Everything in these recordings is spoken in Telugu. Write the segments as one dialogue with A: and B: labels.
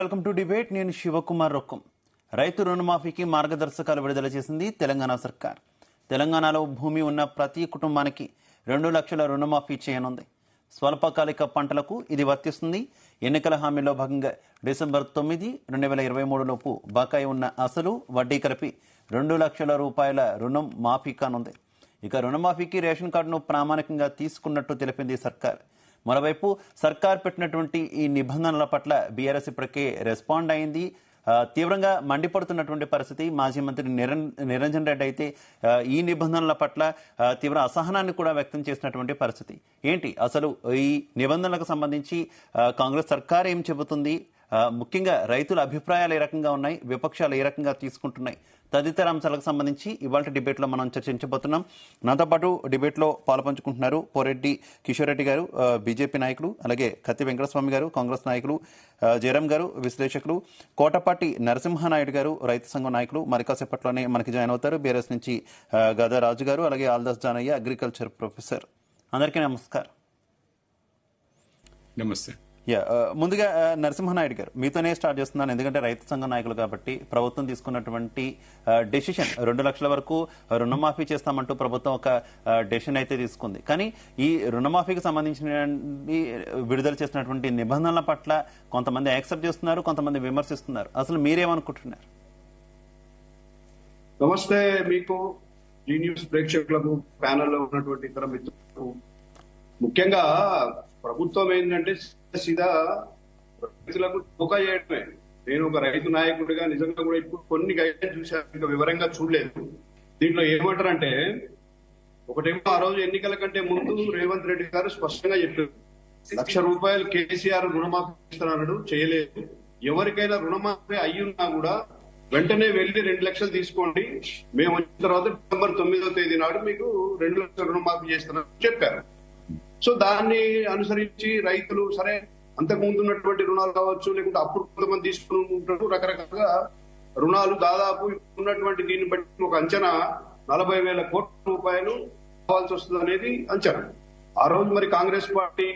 A: Welcome to debate. నేను శివకుమార్ రొక్కం. రైతు రుణమాఫీకి మార్గదర్శకాలు విడుదల చేసింది తెలంగాణ సర్కార్. తెలంగాణలో భూమి ఉన్న ప్రతి కుటుంబానికి 2 లక్షల రుణమాఫీ చేయనుంది. స్వల్పకాలిక పంటలకు ఇది వర్తిస్తుంది. ఎన్నికల హామీలో భాగంగా డిసెంబర్ 9, 2023 లోపు బకాయి ఉన్న అసలు వడ్డీ కలిపి 2 లక్షల రూపాయల రుణం మాఫీ కానుంది. ఇక రుణమాఫీకి రేషన్ కార్డును ప్రామాణికంగా తీసుకున్నట్టు తెలిపింది సర్కార్. మరోవైపు సర్కార్ పెట్టినటువంటి ఈ నిబంధనల పట్ల బీఆర్ఎస్ ఇప్పటికే రెస్పాండ్ అయింది. తీవ్రంగా మండిపడుతున్నటువంటి పరిస్థితి. మాజీ మంత్రి నిరంజన్ రెడ్డి అయితే ఈ నిబంధనల పట్ల తీవ్ర అసహనాన్ని కూడా వ్యక్తం చేసినటువంటి పరిస్థితి. ఏంటి అసలు ఈ నిబంధనలకు సంబంధించి కాంగ్రెస్ సర్కార్ ఏం చెబుతుంది? ముఖ్యంగా రైతుల అభిప్రాయాలు ఏ రకంగా ఉన్నాయి, విపక్షాలు ఏ రకంగా తీసుకుంటున్నాయి, తదితర అంశాలకు సంబంధించి ఇవాళ డిబేట్లో మనం చర్చించబోతున్నాం. నాతో పాటు డిబేట్లో పాల్పంచుకుంటున్నారు పోరెడ్డి కిషోర్ రెడ్డి గారు, బీజేపీ నాయకులు, అలాగే కత్తి వెంకటస్వామి గారు, కాంగ్రెస్ నాయకులు, జయరాం గారు, విశ్లేషకులు, కోటపాటి నరసింహానాయుడు గారు, రైతు సంఘం నాయకులు. మరి కాసేపట్లోనే మనకి జాయిన్ అవుతారు బీఆర్ఎస్ నుంచి గదా రాజు గారు, అలాగే ఆల్దాస్ జానయ్య, అగ్రికల్చర్ ప్రొఫెసర్. అందరికీ నమస్కారం.
B: నమస్తే.
A: ముందుగా నరసింహనాయుడు గారు, మీతోనే స్టార్ట్ చేస్తున్నాను. ఎందుకంటే రైతు సంఘం నాయకులు కాబట్టి ప్రభుత్వం తీసుకున్నటువంటి డెసిషన్ 2 లక్షల వరకు రుణమాఫీ చేస్తామంటూ ప్రభుత్వం ఒక డెసిషన్ అయితే తీసుకుంది. కానీ ఈ రుణమాఫీకి సంబంధించిన విడుదల చేసినటువంటి నిబంధనల పట్ల కొంతమంది యాక్సెప్ట్ చేస్తున్నారు, కొంతమంది విమర్శిస్తున్నారు. అసలు మీరేమనుకుంటున్నారు?
C: నమస్తే మీకు, జీ న్యూస్ ప్రేక్షకులకు, ప్యానెల్లో ఉన్నటువంటి ఇతర మిత్రులకు. ముఖ్యంగా ప్రభుత్వం ఏంటంటే సీదా రైతులకు ధోకా చేయడమే. నేను ఒక రైతు నాయకుడిగా నిజంగా కూడా ఇప్పుడు కొన్ని గైడ్లైన్స్ చూశాను, ఇంకా వివరంగా చూడలేదు. దీంట్లో ఏమంటారంటే, ఒకటేమో ఆ రోజు ఎన్నికల కంటే ముందు రేవంత్ రెడ్డి గారు స్పష్టంగా చెప్పారు, 1 లక్ష రూపాయలు కేసీఆర్ రుణమాఫీ ఇస్తున్నాడు, చేయలేదు. ఎవరికైనా రుణమాఫీ అయ్యున్నా కూడా వెంటనే వెళ్లి 2 లక్షలు తీసుకోండి, మేము వచ్చిన తర్వాత డిసెంబర్ 9వ తేదీ నాడు మీకు 2 లక్షల రుణమాఫీ చేస్తున్నారని చెప్పారు. సో దాన్ని అనుసరించి రైతులు సరే, అంతకు ముందు ఉన్నటువంటి రుణాలు కావచ్చు, లేకుంటే అప్పుడు కొంతమంది తీసుకుని ఉంటారు, రకరకాలుగా రుణాలు దాదాపు ఉన్నటువంటి దీన్ని బట్టి ఒక అంచనా 40,000 కోట్ల రూపాయలు కావాల్సి వస్తుంది అనేది అంచనా. ఆ రోజు మరి కాంగ్రెస్ పార్టీ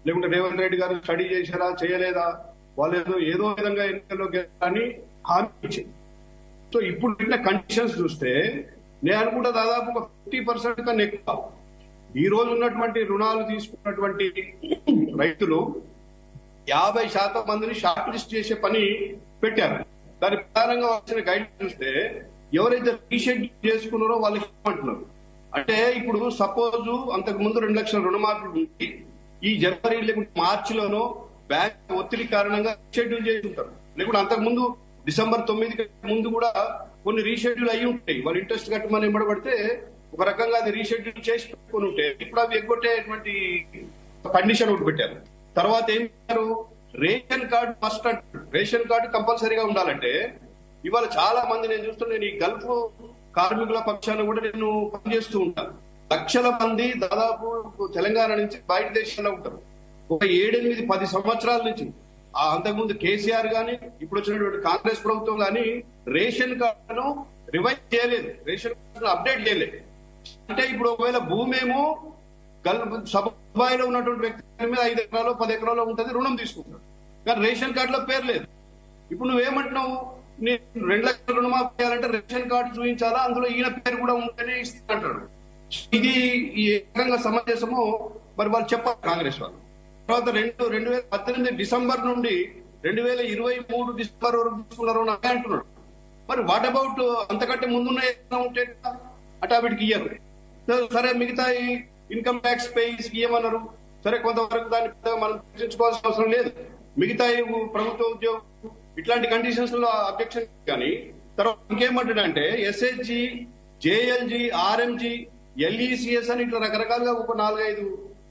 C: లేకుంటే రేవంత్ రెడ్డి గారు స్టడీ చేశారా, చేయలేదా, వాళ్ళు ఏదో విధంగా ఎన్నికల్లో గెలని హామీ ఇచ్చింది. సో ఇప్పుడు పెట్టిన కండిషన్స్ చూస్తే నేను అనుకుంటా దాదాపు ఒక 50% కన్నా ఎక్కువ ఈ రోజు ఉన్నటువంటి రుణాలు తీసుకున్నటువంటి రైతులు 50% మందిని షార్ట్ లిస్ట్ చేసే పని పెట్టారు. దాని ప్రధానంగా వచ్చిన గైడ్ చూస్తే ఎవరైతే రీషెడ్యూల్ చేసుకున్నారో వాళ్ళకి ఏమంటున్నారు అంటే, ఇప్పుడు సపోజ్ అంతకు ముందు 2 లక్షల రుణమాఫీ ఉండి ఈ జనవరి లేకుంటే మార్చిలోనో బ్యాంక్ ఒత్తిడి కారణంగా రీషెడ్యూల్ చేసి ఉంటారు, లేకుంటే అంతకు ముందు డిసెంబర్ 9కి ముందు కూడా కొన్ని రీషెడ్యూల్ అయ్యి ఉంటాయి. వాళ్ళు ఇంట్రెస్ట్ కట్టమని ఎంబడబడితే ఒక రకంగా అది రీషెడ్యూల్ చేసి పెట్టుకుని ఉంటే ఇప్పుడు అవి ఎగ్గొట్టేటువంటి కండిషన్ ఒకటి పెట్టారు. తర్వాత ఏం చేశారు, రేషన్ కార్డు మస్ట్ అంటారు. రేషన్ కార్డు కంపల్సరీగా ఉండాలంటే ఇవాళ చాలా మంది నేను చూస్తున్నా, నేను ఈ గల్ఫ్ కార్మికుల పక్షాన్ని కూడా నేను పనిచేస్తూ ఉంటాను. లక్షల మంది దాదాపు తెలంగాణ నుంచి బయట దేశాల్లో ఉంటారు. ఒక 7-8-10 సంవత్సరాల నుంచి అంతకుముందు కేసీఆర్ గాని ఇప్పుడు వచ్చినటువంటి కాంగ్రెస్ ప్రభుత్వం గాని రేషన్ కార్డును రివైజ్ చేయలేదు, రేషన్ కార్డును అప్డేట్ చేయలేదు. అంటే ఇప్పుడు ఒకవేళ భూమి ఏమో సభాయిలో ఉన్నటువంటి వ్యక్తి మీద 5 ఎకరాలు 10 ఎకరాలు ఉంటుంది, రుణం తీసుకుంటాడు, కానీ రేషన్ కార్డులో పేరు లేదు. ఇప్పుడు నువ్వేమంటున్నావు, నేను 2 లక్షల రుణమాఫీ చేయాలంటే రేషన్ కార్డు చూపించాలా, అందులో ఈయన పేరు కూడా ఉంటేనే ఇస్తాడు. ఇది ఈ రకంగా సమంజసమో మరి వాళ్ళు చెప్పాలి కాంగ్రెస్ వాళ్ళు. తర్వాత 2018 డిసెంబర్ నుండి 2023 డిసెంబర్ వరకు తీసుకున్నారు అని అంటున్నాడు. మరి వాట్ అబౌట్ అంతకంటే ముందున్న ఉంటే అటా వీటికి ఇయ్యరు. సరే, మిగతా ఇన్కమ్ ట్యాక్స్ పేస్ ఇయ్యమన్నారు. సరే, కొంతవరకు దాన్ని మనం చర్చించుకోవాల్సిన అవసరం లేదు. మిగతా ప్రభుత్వ ఉద్యోగం ఇట్లాంటి కండిషన్స్ లో అబ్జెక్షన్. కానీ తర్వాత ఇంకేమంటాడంటే ఎస్హెచ్జి, జేఎల్జి, ఆర్ఎంజి, ఎల్ఈసిఎస్ అని ఇట్లా రకరకాలుగా ఒక 4-5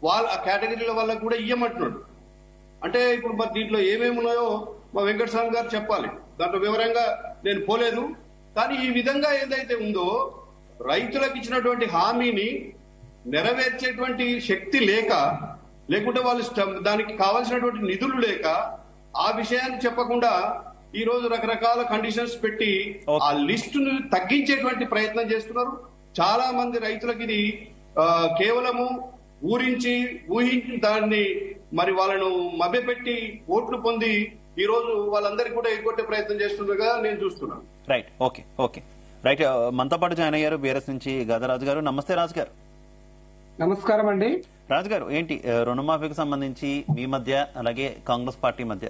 C: వాళ్ళ కేటగిరీల వాళ్ళకు కూడా ఇయ్యమంటున్నాడు. అంటే ఇప్పుడు మరి దీంట్లో ఏమేమి ఉన్నాయో మా వెంకటస్వామి గారు చెప్పాలి. దాంట్లో వివరంగా నేను పోలేదు. కానీ ఈ విధంగా ఏదైతే ఉందో రైతులకు ఇచ్చినటువంటి హామీని నెరవేర్చేటువంటి శక్తి లేక, లేకుంటే వాళ్ళు దానికి కావాల్సినటువంటి నిధులు లేక ఆ విషయాన్ని చెప్పకుండా ఈ రోజు రకరకాల కండిషన్స్ పెట్టి ఆ లిస్టును తగ్గించేటువంటి ప్రయత్నం చేస్తున్నారు. చాలా మంది రైతులకు ఇది కేవలము ఊహించి దాన్ని మరి వాళ్ళను మభ్యపెట్టి ఓట్లు పొంది ఈ రోజు వాళ్ళందరికీ కూడా ఎగ్గొట్టే ప్రయత్నం చేస్తుండగా నేను చూస్తున్నాను.
A: Right, okay okay right. మనతో పాటు జాయిన్ అయ్యారు బీఆర్ఎస్ నుంచి గదరాజు గారు. నమస్తే రాజు గారు.
B: నమస్కారం అండి.
A: రాజు గారు, ఏంటి రుణమాఫీకి సంబంధించి మీ మధ్య అలాగే కాంగ్రెస్ పార్టీ మధ్య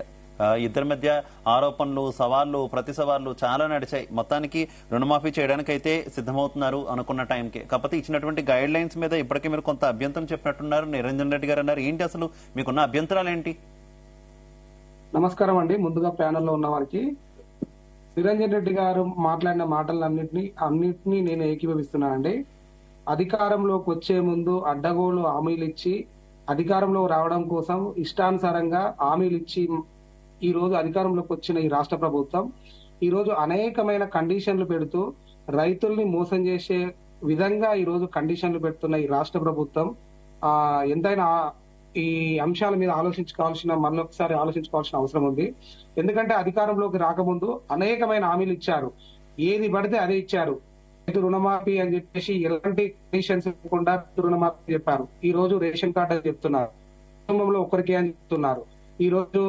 A: ఇద్దరి మధ్య ఆరోపణలు, సవాళ్లు, ప్రతి సవాళ్లు చాలా నడిచాయి. మొత్తానికి రుణమాఫీ చేయడానికి అయితే సిద్ధమవుతున్నారు అనుకున్న టైంకి. కాకపోతే ఇచ్చినటువంటి గైడ్ లైన్స్ మీద ఇప్పటికే మీరు కొంత అభ్యంతరం చెప్పినట్టున్నారు. నిరంజన్ రెడ్డి గారు అన్నారు. ఏంటి అసలు మీకున్న అభ్యంతరాలు ఏంటి?
B: నమస్కారం అండి. ముందుగా ప్యానెల్లో ఉన్న వారికి నిరంజన్ రెడ్డి గారు మాట్లాడిన మాటలన్నింటినీ నేను ఏకీభవిస్తున్నానండి. అధికారంలోకి వచ్చే ముందు అడ్డగోలు హామీలు ఇచ్చి అధికారంలో రావడం కోసం ఇష్టానుసారంగా హామీలు ఇచ్చి ఈ రోజు అధికారంలోకి వచ్చిన ఈ రాష్ట్ర ప్రభుత్వం ఈ రోజు అనేకమైన కండిషన్లు పెడుతూ రైతుల్ని మోసం చేసే విధంగా ఈ రోజు కండిషన్లు పెడుతున్న ఈ రాష్ట్ర ప్రభుత్వం ఎంతైనా ఈ అంశాల మీద మరొకసారి ఆలోచించుకోవాల్సిన అవసరం ఉంది. ఎందుకంటే అధికారంలోకి రాకముందు అనేకమైన హామీలు ఇచ్చారు. ఏది పడితే అదే ఇచ్చారు. రైతు రుణమాఫీ అని చెప్పేసి ఎలాంటి కండిషన్స్ లేకుండా రుణమాఫీ చెప్పారు. ఈ రోజు రేషన్ కార్డు అని చెప్తున్నారు. కుటుంబంలో ఒక్కరికే అని చెప్తున్నారు. ఈ రోజు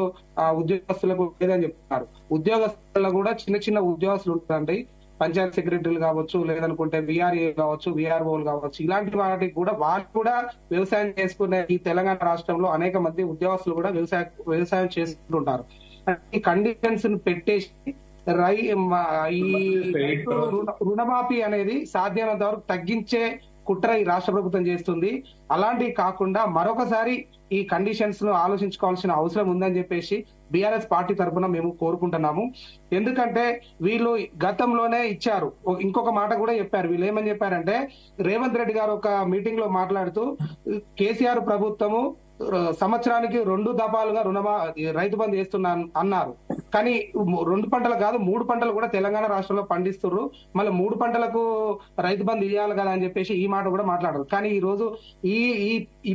B: ఉద్యోగస్తులకు లేదని చెప్తున్నారు. ఉద్యోగస్తుల్లో కూడా చిన్న చిన్న ఉద్యోగస్తులు ఉంటారండి. పంచాయత్ సెక్రటరీలు కావచ్చు, లేదనుకుంటే విఆర్ఏ కావచ్చు, విఆర్ఓలు కావచ్చు, ఇలాంటి వాటికి కూడా వాళ్ళు కూడా వ్యవసాయం చేసుకునే ఈ తెలంగాణ రాష్ట్రంలో అనేక మంది ఉద్యోగస్తులు కూడా వ్యవసాయం చేసుకుంటుంటారు. ఈ కండిషన్స్ పెట్టేసి ఈ రుణమాఫీ అనేది సాధ్యమైనంత వరకు తగ్గించే కుట్ర ఈ రాష్ట్ర ప్రభుత్వం చేస్తుంది. అలాంటివి కాకుండా మరొకసారి ఈ కండిషన్స్ ను ఆలోచించుకోవాల్సిన అవసరం ఉందని చెప్పేసి బీఆర్ఎస్ పార్టీ తరఫున మేము కోరుకుంటున్నాము. ఎందుకంటే వీళ్ళు గతంలోనే ఇచ్చారు. ఇంకొక మాట కూడా చెప్పారు. వీళ్ళు ఏమని చెప్పారంటే, రేవంత్ రెడ్డి గారు ఒక మీటింగ్ లో మాట్లాడుతూ కేసీఆర్ ప్రభుత్వము సంవత్సరానికి 2 దఫాలుగా రైతు బంధు చేస్తున్నా అన్నారు. కానీ 2 పంటలు కాదు, 3 పంటలు కూడా తెలంగాణ రాష్ట్రంలో పండిస్తున్నారు. మళ్ళీ 3 పంటలకు రైతు బంధు ఇవ్వాలి కదా అని చెప్పేసి ఈ మాట కూడా మాట్లాడరు. కానీ ఈ రోజు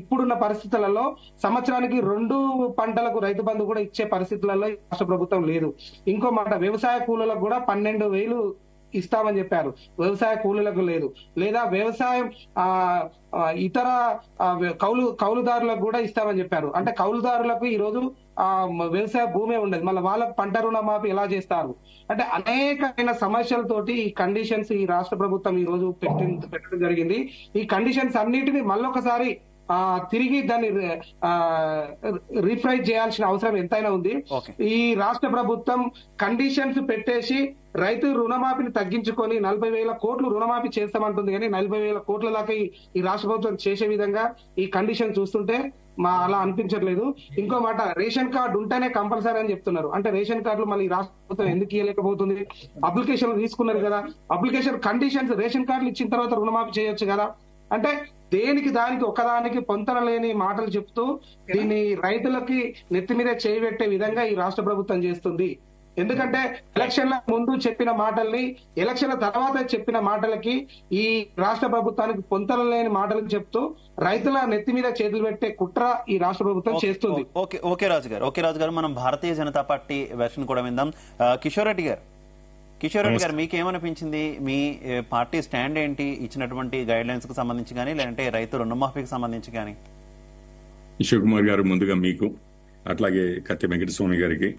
B: ఇప్పుడున్న పరిస్థితులలో సంవత్సరానికి 2 పంటలకు రైతు బంధు కూడా ఇచ్చే పరిస్థితులలో రాష్ట్ర ప్రభుత్వం లేదు. ఇంకో మాట, వ్యవసాయ కూలీలకు కూడా 12,000 ఇస్తామని చెప్పారు. వ్యవసాయ కూలీలకు లేదు. లేదా వ్యవసాయం ఇతర కౌలుదారులకు కూడా ఇస్తామని చెప్పారు. అంటే కౌలుదారులకు ఈ రోజు వ్యవసాయ భూమే ఉండదు. మళ్ళీ వాళ్ళకు పంట రుణమాఫీ ఎలా చేస్తారు? అంటే అనేకమైన సమస్యలతోటి ఈ కండిషన్స్ ఈ రాష్ట్ర ప్రభుత్వం ఈ రోజు పెట్టడం జరిగింది. ఈ కండిషన్స్ అన్నిటిని మళ్ళొకసారి తిరిగి దాన్ని రీఫ్రైజ్ చేయాల్సిన అవసరం ఎంతైనా ఉంది. ఈ రాష్ట్ర ప్రభుత్వం కండిషన్స్ పెట్టేసి రైతు రుణమాఫీని తగ్గించుకొని 40,000 కోట్లు రుణమాఫీ చేస్తామంటుంది. కానీ 40,000 కోట్ల దాకా ఈ రాష్ట్ర ప్రభుత్వం చేసే విధంగా ఈ కండిషన్ చూస్తుంటే అలా అనిపించట్లేదు. ఇంకో మాట, రేషన్ కార్డు ఉంటేనే కంపల్సరీ అని చెప్తున్నారు. అంటే రేషన్ కార్డులు మళ్ళీ రాష్ట్ర ప్రభుత్వం ఎందుకు ఇవ్వలేకపోతుంది? అప్లికేషన్ తీసుకున్నారు కదా, అప్లికేషన్ కండిషన్స్ రేషన్ కార్డులు ఇచ్చిన తర్వాత రుణమాఫీ చేయొచ్చు కదా. అంటే దేనికి దానికి ఒకదానికి పొంతన లేని మాటలు చెప్తూ దీన్ని రైతులకి నెత్తి మీద చేయబెట్టే విధంగా ఈ రాష్ట్ర ప్రభుత్వం చేస్తుంది. ఎందుకంటే ఎలక్షన్ల ముందు చెప్పిన మాటల్ని, ఎలక్షన్ల తర్వాత చెప్పిన మాటలకి ఈ రాష్ట్ర ప్రభుత్వానికి పొంతన లేని మాటలు చెప్తూ రైతుల నెత్తి మీద చేతులు పెట్టే కుట్ర ఈ రాష్ట్ర ప్రభుత్వం చేస్తుంది.
A: ఓకే రాజు గారు, మనం భారతీయ జనతా పార్టీ వెర్షన్ కూడా విందాం. కిషోర్ రెడ్డి గారు, మీకేమనిపించింది? మీ పార్టీ స్టాండ్ ఏంటి ఇచ్చినటువంటి గైడ్ లైన్స్ కు సంబంధించి కానీ, లేదంటే రైతు రుణమాఫీకి సంబంధించి కానీ?
D: కిషోర్ కుమార్ గారు, ముందుగా మీకు, అట్లాగే కత్తి వెంకటస్వామి గారికి,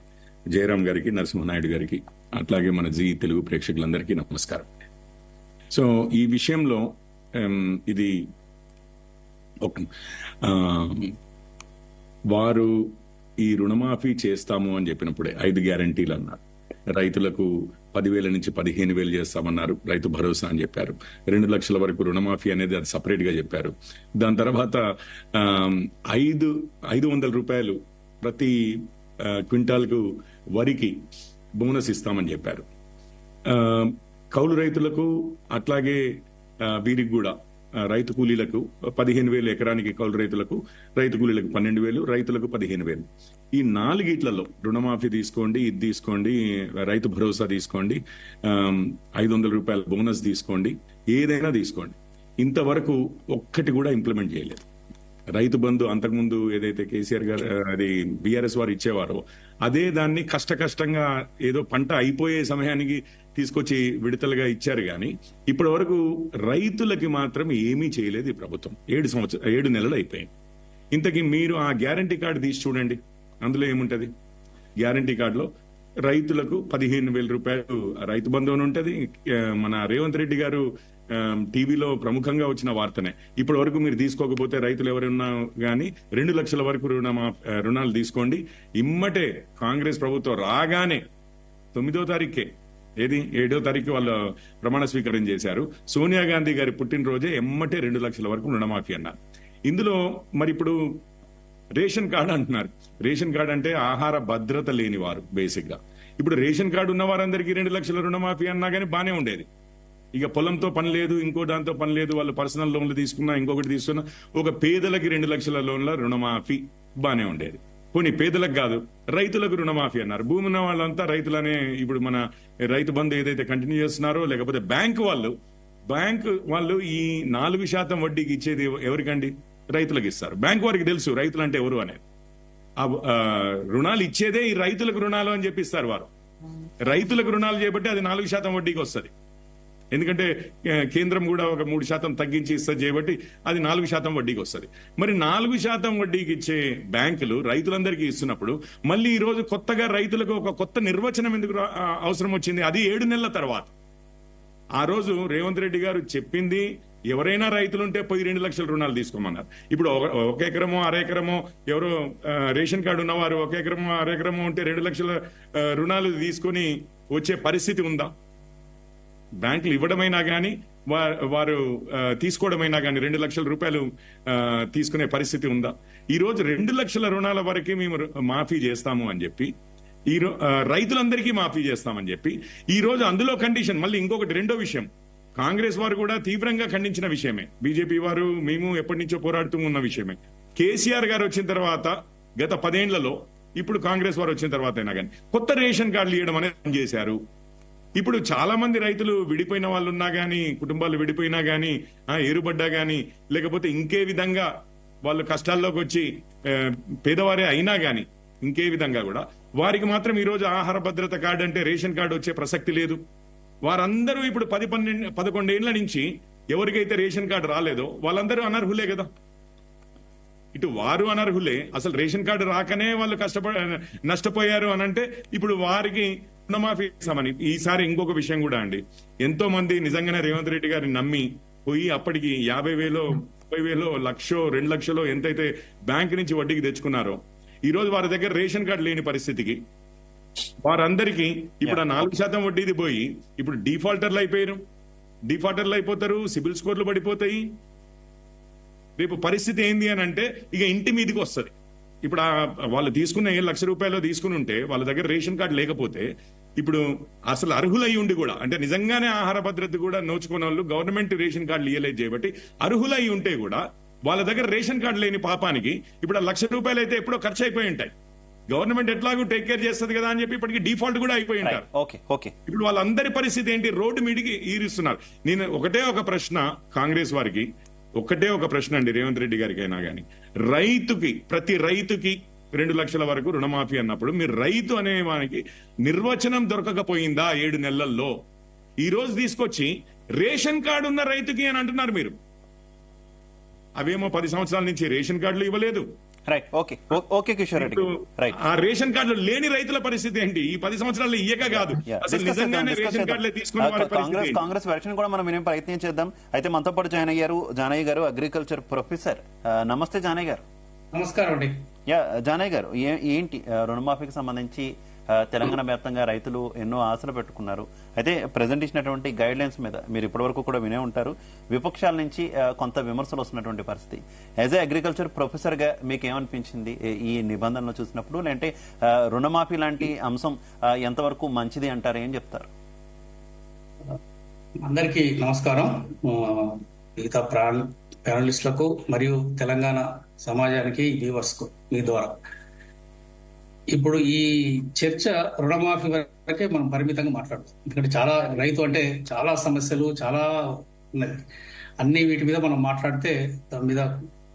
D: జయరాం గారికి, నరసింహనాయుడు గారికి, అట్లాగే మన జీ తెలుగు ప్రేక్షకులందరికీ నమస్కారం. సో ఈ విషయంలో ఇది వారు ఈ రుణమాఫీ చేస్తాము అని చెప్పినప్పుడే 5 గ్యారంటీలు అన్నారు. రైతులకు 10,000 నుంచి 15,000 చేస్తామన్నారు. రైతు భరోసా అని చెప్పారు. 2 లక్షల వరకు రుణమాఫీ అనేది అది సపరేట్ గా చెప్పారు. దాని తర్వాత 500 రూపాయలు ప్రతి క్వింటాల్కు వరికి బోనస్ ఇస్తామని చెప్పారు. కౌలు రైతులకు అట్లాగే వీరికి కూడా రైతు కూలీలకు 15,000 ఎకరానికి, కౌలు రైతులకు, రైతు కూలీలకు 12,000, రైతులకు 15,000. ఈ 4 రుణమాఫీ తీసుకోండి, ఇది తీసుకోండి, రైతు భరోసా తీసుకోండి, 500 రూపాయల బోనస్ తీసుకోండి, ఏదైనా తీసుకోండి. ఇంతవరకు ఒక్కటి కూడా ఇంప్లిమెంట్ చేయలేదు. రైతు బంధు అంతకుముందు ఏదైతే కేసీఆర్ గారు అది బీఆర్ఎస్ వారు ఇచ్చేవారో అదే దాన్ని కష్టంగా ఏదో పంట అయిపోయే సమయానికి తీసుకొచ్చి విడతలుగా ఇచ్చారు. కానీ ఇప్పటి వరకు రైతులకి మాత్రం ఏమీ చేయలేదు ఈ ప్రభుత్వం. 7 నెలలు అయిపోయింది. ఇంతకీ మీరు ఆ గ్యారంటీ కార్డు తీసి చూడండి, అందులో ఏముంటది? గ్యారంటీ కార్డులో రైతులకు 15,000 రూపాయలు రైతు బంధు అని ఉంటది. మన రేవంత్ రెడ్డి గారు టీవీలో ప్రముఖంగా వచ్చిన వార్తనే. ఇప్పటి వరకు మీరు తీసుకోకపోతే రైతులు ఎవరున్నా గానీ 2 లక్షల వరకు రుణాలు తీసుకోండి. ఇమ్మటే కాంగ్రెస్ ప్రభుత్వం రాగానే 9వ తారీఖే 7వ తారీఖు వాళ్ళు ప్రమాణ స్వీకారం చేశారు. సోనియా గాంధీ గారి పుట్టినరోజే ఎమ్మటే 2 లక్షల వరకు రుణమాఫీ అన్నారు. ఇందులో మరి ఇప్పుడు రేషన్ కార్డు అంటున్నారు. రేషన్ కార్డు అంటే ఆహార భద్రత లేని వారు బేసిక్ గా. ఇప్పుడు రేషన్ కార్డు ఉన్న వారందరికీ 2 లక్షల రుణమాఫీ అన్నా కానీ బానే ఉండేది. ఇక పొలంతో పని లేదు, ఇంకో దాంతో పని లేదు, వాళ్ళు పర్సనల్ లోన్లు తీసుకున్నా, ఇంకొకటి తీసుకున్నా, ఒక పేదలకి 2 లక్షల లోన్ల రుణమాఫీ బానే ఉండేది. పోనీ పేదలకు కాదు, రైతులకు రుణమాఫీ అన్నారు. భూమి ఉన్న వాళ్ళంతా రైతులనే. ఇప్పుడు మన రైతు బంధు ఏదైతే కంటిన్యూ చేస్తున్నారో, లేకపోతే బ్యాంకు వాళ్ళు ఈ 4% వడ్డీకి ఇచ్చేది ఎవరికండి? రైతులకు ఇస్తారు. బ్యాంకు వారికి తెలుసు రైతులు అంటే ఎవరు అనేది. రుణాలు ఇచ్చేదే ఈ రైతులకు రుణాలు అని చెప్పిస్తారు వారు. రైతులకు రుణాలు చేయబట్టి అది 4% వడ్డీకి వస్తుంది. ఎందుకంటే కేంద్రం కూడా ఒక 3% తగ్గించి ఇస్తుంది చేయబట్టి అది 4% వడ్డీకి వస్తుంది. మరి 4% వడ్డీకి ఇచ్చే బ్యాంకులు రైతులందరికీ ఇస్తున్నప్పుడు మళ్ళీ ఈ రోజు కొత్తగా రైతులకు ఒక కొత్త నిర్వచనం ఎందుకు అవసరం వచ్చింది? అది 7 నెలల తర్వాత. ఆ రోజు రేవంత్ రెడ్డి గారు చెప్పింది, ఎవరైనా రైతులుంటే పోయి 2 లక్షల రుణాలు తీసుకోమన్నారు. ఇప్పుడు 1 ఎకరమో 1/2 ఎకరమో ఎవరో రేషన్ కార్డు ఉన్నవారు 1 ఎకరమో 1/2 ఎకరమో ఉంటే 2 లక్షల రుణాలు తీసుకుని వచ్చే పరిస్థితి ఉందా? బ్యాంకులు ఇవ్వడమైనా కానీ వారు తీసుకోవడమైనా కానీ 2 లక్షల రూపాయలు తీసుకునే పరిస్థితి ఉందా? ఈ రోజు 2 లక్షల రుణాల వరకే మేము మాఫీ చేస్తాము అని చెప్పి, రైతులందరికీ మాఫీ చేస్తామని చెప్పి, ఈ రోజు అందులో కండిషన్ మళ్ళీ ఇంకొకటి. రెండో విషయం, కాంగ్రెస్ వారు కూడా తీవ్రంగా ఖండించిన విషయమే, బీజేపీ వారు మేము ఎప్పటి నుంచో పోరాడుతూ ఉన్న విషయమే. కేసీఆర్ గారు వచ్చిన తర్వాత గత 10 ఏళ్లలో, ఇప్పుడు కాంగ్రెస్ వారు వచ్చిన తర్వాత అయినా కానీ కొత్త రేషన్ కార్డులు ఇవ్వడం అనేది చేశారు. ఇప్పుడు చాలా మంది రైతులు విడిపోయిన వాళ్ళు ఉన్నా గానీ, కుటుంబాలు విడిపోయినా గానీ, ఏరుబడ్డా గానీ, లేకపోతే ఇంకే విధంగా వాళ్ళు కష్టాల్లోకి వచ్చి పేదవారే అయినా గానీ, ఇంకే విధంగా కూడా వారికి మాత్రం ఈ రోజు ఆహార భద్రత కార్డు అంటే రేషన్ కార్డు వచ్చే ప్రసక్తి లేదు. వారందరూ ఇప్పుడు 10-11 ఏళ్ల నుంచి ఎవరికైతే రేషన్ కార్డు రాలేదో వాళ్ళందరూ అనర్హులే కదా. ఇటు వారు అనర్హులే, అసలు రేషన్ కార్డు రాకనే వాళ్ళు నష్టపోయారు అని అంటే ఇప్పుడు వారికి రుణమాఫీ ఇస్తామని. ఈసారి ఇంకొక విషయం కూడా అండి, ఎంతో మంది నిజంగానే రేవంత్ రెడ్డి గారిని నమ్మి పోయి అప్పటికి 50,000, 30,000, 1,00,000, 2 లక్షలు ఎంతైతే బ్యాంక్ నుంచి వడ్డీకి తెచ్చుకున్నారో, ఈ రోజు వారి దగ్గర రేషన్ కార్డు లేని పరిస్థితికి వారందరికీ ఇప్పుడు 4% వడ్డీది పోయి ఇప్పుడు డిఫాల్టర్లు అయిపోతారు, సిబిల్ స్కోర్లు పడిపోతాయి. రేపు పరిస్థితి ఏంది అని అంటే ఇక ఇంటి మీదకి వస్తుంది. ఇప్పుడు వాళ్ళు తీసుకున్న 7 లక్షల రూపాయలు తీసుకుని ఉంటే వాళ్ళ దగ్గర రేషన్ కార్డు లేకపోతే, ఇప్పుడు అసలు అర్హులై ఉండి కూడా, అంటే నిజంగానే ఆహార భద్రత కూడా నోచుకున్న వాళ్ళు గవర్నమెంట్ రేషన్ కార్డు రియలైజ్ చేయబట్టి అర్హులై ఉంటే కూడా వాళ్ళ దగ్గర రేషన్ కార్డు లేని పాపానికి ఇప్పుడు 1,00,000 రూపాయలు అయితే ఎప్పుడో ఖర్చు అయిపోయి ఉంటాయి. గవర్నమెంట్ ఎట్లాగూ టేక్ కేర్ చేస్తుంది కదా అని చెప్పి ఇప్పటికి డిఫాల్ట్ కూడా అయిపోయి ఉంటారు. ఇప్పుడు వాళ్ళందరి పరిస్థితి ఏంటి? రోడ్డు మీడికి ఈరుస్తున్నారు. నేను ఒక ప్రశ్న కాంగ్రెస్ వారికి, ఒక ప్రశ్న అండి, రేవంత్ రెడ్డి గారికి అయినా కానీ, ప్రతి రైతుకి 2 లక్షల వరకు రుణమాఫీ అన్నప్పుడు మీరు రైతు అనే వానికి నిర్వచనం దొరకకపోయిందా 7 నెలల్లో? ఈ రోజు తీసుకొచ్చి రేషన్ కార్డు ఉన్న రైతుకి అని అంటున్నారు మీరు. అవేమో 10 సంవత్సరాల నుంచి రేషన్ కార్డులు ఇవ్వలేదు. ఆ రేషన్ కార్డులు లేని రైతుల పరిస్థితి ఏంటి? ఈ 10 సంవత్సరాలు ఇయ్యక కాదు, అసలు నిజంగానే రేషన్ కార్డులే తీసుకున్న వారి పరిస్థితి.
A: కాంగ్రెస్ వెర్షన్ కూడా మనం వినే ప్రయత్నం చేద్దాం. అయితే మనతో పాటు జానయ్య గారు అగ్రికల్చర్ ప్రొఫెసర్. నమస్తే జానయ్య గారు.
B: నమస్కారం అండి.
A: జానయ్య గారు, ఏంటి రుణమాఫీకి సంబంధించి తెలంగాణ వ్యాప్తంగా రైతులు ఎన్నో ఆశలు పెట్టుకున్నారు. అయితే ప్రజెంట్ ఇచ్చినటువంటి గైడ్ లైన్స్ మీద మీరు ఇప్పటివరకు కూడా వినే ఉంటారు. విపక్షాల నుంచి కొంత విమర్శలు వస్తున్నటువంటి పరిస్థితి. యాజ్ ఏ అగ్రికల్చర్ ప్రొఫెసర్ గా మీకు ఏమనిపించింది ఈ నిబంధనలు చూసినప్పుడు? లేదంటే రుణమాఫీ లాంటి అంశం ఎంతవరకు మంచిది అంటారు? ఏం చెప్తారు?
E: అందరికీ నమస్కారం. మిగతా ప్యానలిస్టులకు మరియు తెలంగాణ సమాజానికి, వ్యూవర్స్ కు మీ ద్వారా ఇప్పుడు ఈ చర్చ రుణమాఫీ వరకే మనం పరిమితంగా మాట్లాడతాం. ఎందుకంటే చాలా రైతు అంటే చాలా సమస్యలు చాలా ఉన్నది. అన్ని వీటి మీద మనం మాట్లాడితే దాని మీద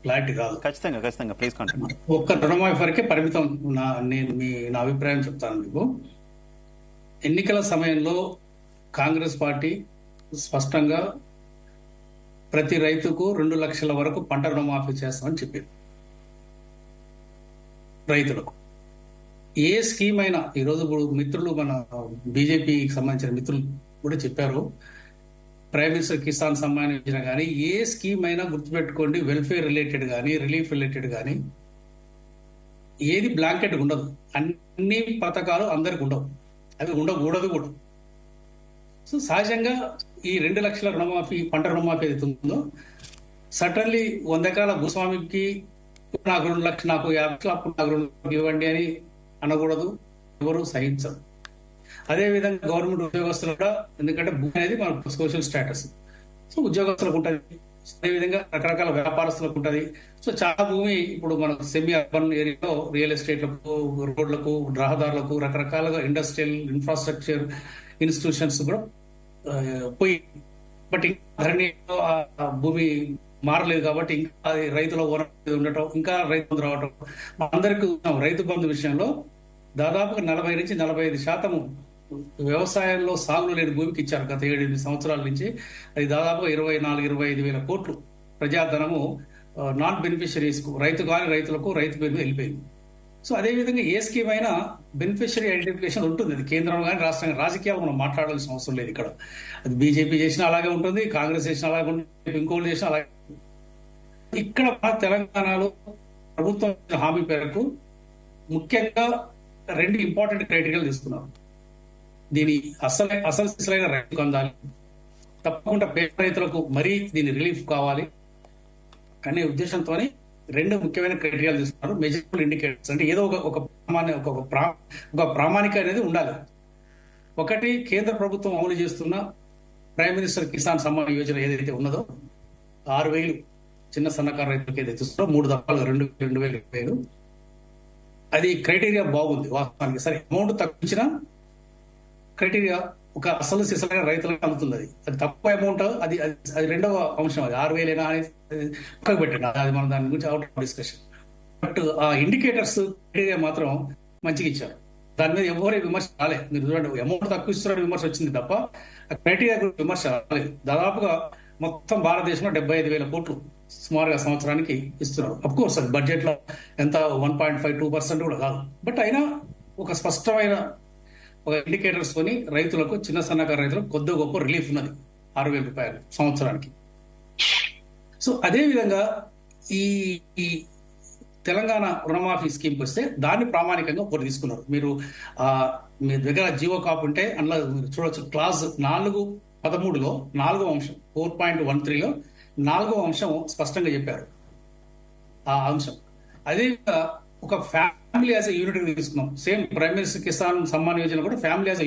E: క్లారిటీ రాదు.
A: ఖచ్చితంగా ప్లీజ్ కంటిన్యూ.
E: ఒక్క రుణమాఫీ వరకే పరిమితం. నేను నా అభిప్రాయం చెప్తాను మీకు. ఎన్నికల సమయంలో కాంగ్రెస్ పార్టీ స్పష్టంగా ప్రతి రైతుకు 2 లక్షల వరకు పంట రుణమాఫీ చేస్తామని చెప్పింది రైతులకు. ఏ స్కీమ్ అయినా ఈరోజు ఇప్పుడు మిత్రులు మన బీజేపీకి సంబంధించిన మిత్రులు కూడా చెప్పారు, ప్రైమ్ మినిస్టర్ కిసాన్ సమ్మాన్ యోజన కానీ ఏ స్కీమ్ అయినా గుర్తుపెట్టుకోండి, వెల్ఫేర్ రిలేటెడ్ కానీ రిలీఫ్ రిలేటెడ్ కానీ ఏది బ్లాంకెట్ ఉండదు. అన్ని పథకాలు అందరికి ఉండవు, అవి ఉండకూడదు కూడా. సో సహజంగా ఈ 2 లక్షల రుణమాఫీ, పంట రుణమాఫీ ఏదైతే ఉందో, సడన్లీ 100 ఎకరాల భూస్వామికి నాకు 2 లక్షలు, నాకు 50 లక్షలు అప్పుడు నాకు 2 లక్షలు ఇవ్వండి అని అనకూడదు, ఎవరు సహించరు. అదేవిధంగా గవర్నమెంట్ ఉద్యోగస్తులు కూడా, ఎందుకంటే భూమి అనేది మన సోషల్ స్టేటస్, సో ఉద్యోగస్తులకు ఉంటుంది. అదేవిధంగా రకరకాల వ్యాపారస్తులకు ఉంటుంది. సో చాలా భూమి ఇప్పుడు మన సెమీ అర్బన్ ఏరియాలో రియల్ ఎస్టేట్లకు, రోడ్లకు, రహదారులకు, రకరకాలుగా ఇండస్ట్రియల్ ఇన్ఫ్రాస్ట్రక్చర్ ఇన్స్టిట్యూషన్స్ కూడా పోయి, బట్ ఇంకా ధరణిలో ఆ భూమి మారలేదు కాబట్టి ఇంకా అది రైతుల ఓనర్ ఉండటం, ఇంకా రైతు రావటం. అందరికీ రైతు బంధు విషయంలో దాదాపుగా 40 నుంచి 45% వ్యవసాయంలో సాగులో లేని భూమికి ఇచ్చారు గత 7-8 సంవత్సరాల నుంచి. అది దాదాపుగా 24-25 వేల కోట్లు ప్రజాధనము నాన్ బెనిఫిషరీస్ కు, రైతు కాని రైతులకు రైతు పేరు మీద వెళ్ళిపోయింది. సో అదేవిధంగా ఏ స్కీమ్ అయినా బెనిఫిషరీ ఐడెంటిఫికేషన్ ఉంటుంది. అది కేంద్రం కానీ రాష్ట్రం కానీ, రాజకీయాలు మనం మాట్లాడాల్సిన అవసరం లేదు ఇక్కడ. అది బీజేపీ చేసినా అలాగే ఉంటుంది, కాంగ్రెస్ చేసినా అలాగే ఉంటుంది, ఇంకోటి చేసినా అలాగే. ఇక్కడ మన తెలంగాణలో ప్రభుత్వం హామీ పేరుకు ముఖ్యంగా 2 ఇంపార్టెంట్ క్రైటీరియాలు తీసుకున్నారు. దీని అసలు సిసలైన రైతు అందాలి, తప్పకుండా పేద రైతులకు మరీ దీని రిలీఫ్ కావాలి అనే ఉద్దేశంతో 2 ముఖ్యమైన క్రైటీరియాలు తీసుకున్నారు. మెజరబుల్ ఇండికేటర్స్ అంటే ఏదో ఒక ప్రామాణిక అనేది ఉండాలి. ఒకటి, కేంద్ర ప్రభుత్వం అమలు చేస్తున్న ప్రైమ్ మినిస్టర్ కిసాన్ సమ్మాన్ యోజన ఏదైతే ఉన్నదో 6,000 చిన్న సన్నకారు రైతులకు ఏదైతే ఇస్తారో 3 దఫాలుగా 2,000 అది క్రైటీరియా బాగుంది వాస్తవానికి. సరే, అమౌంట్ తగ్గించిన క్రైటీరియా ఒక అసలు సిసలైన రైతులకు అందుతుంది. అది తక్కువ అమౌంట్, అది రెండవ అంశం. అది 6,000 అనేది పక్కకు పెట్టండి, అది మనం దాని గురించి అవుట్ ఆఫ్ డిస్కషన్. బట్ ఆ ఇండికేటర్స్ క్రైటీరియా మాత్రం మంచిగా ఇచ్చారు. దాని మీద ఎవరి విమర్శ రాలేదు. మీరు చూడండి, అమౌంట్ తక్కువ ఇస్తున్నారని విమర్శ వచ్చింది తప్ప ఆ క్రైటీరియా గురించి విమర్శ రాలేదు. దాదాపుగా మొత్తం భారతదేశంలో 75,000 కోట్లు సుమారుగా సంవత్సరానికి ఇస్తున్నారు. అఫ్ కోర్స్ అది బడ్జెట్ లో ఎంత 1.52% కూడా కాదు, బట్ అయినా ఒక స్పష్టమైన ఒక ఇండికేటర్స్ కొని రైతులకు, చిన్న సన్నకారు రైతులకు కొద్ది గొప్ప రిలీఫ్ ఉన్నది 6,000 రూపాయలు సంవత్సరానికి. సో అదే విధంగా ఈ తెలంగాణ రుణమాఫీ స్కీమ్కి వస్తే దాన్ని ప్రామాణికంగా ఒకటి తీసుకున్నారు. మీరు మీ దగ్గర జీవో కాపు ఉంటే అందులో మీరు చూడొచ్చు, క్లాస్ 4.13లో 4వ అంశం 4.13లో 4వ అంశం స్పష్టంగా చెప్పారు ఆ అంశం. అదే ఒక ఫ్యామిలీ యాజ్ ఎ యూనిట్ తీసుకున్నాం. Same prime minister Kisan Samman Yojana కూడా ఫ్యామిలీ యాజ్ ఎ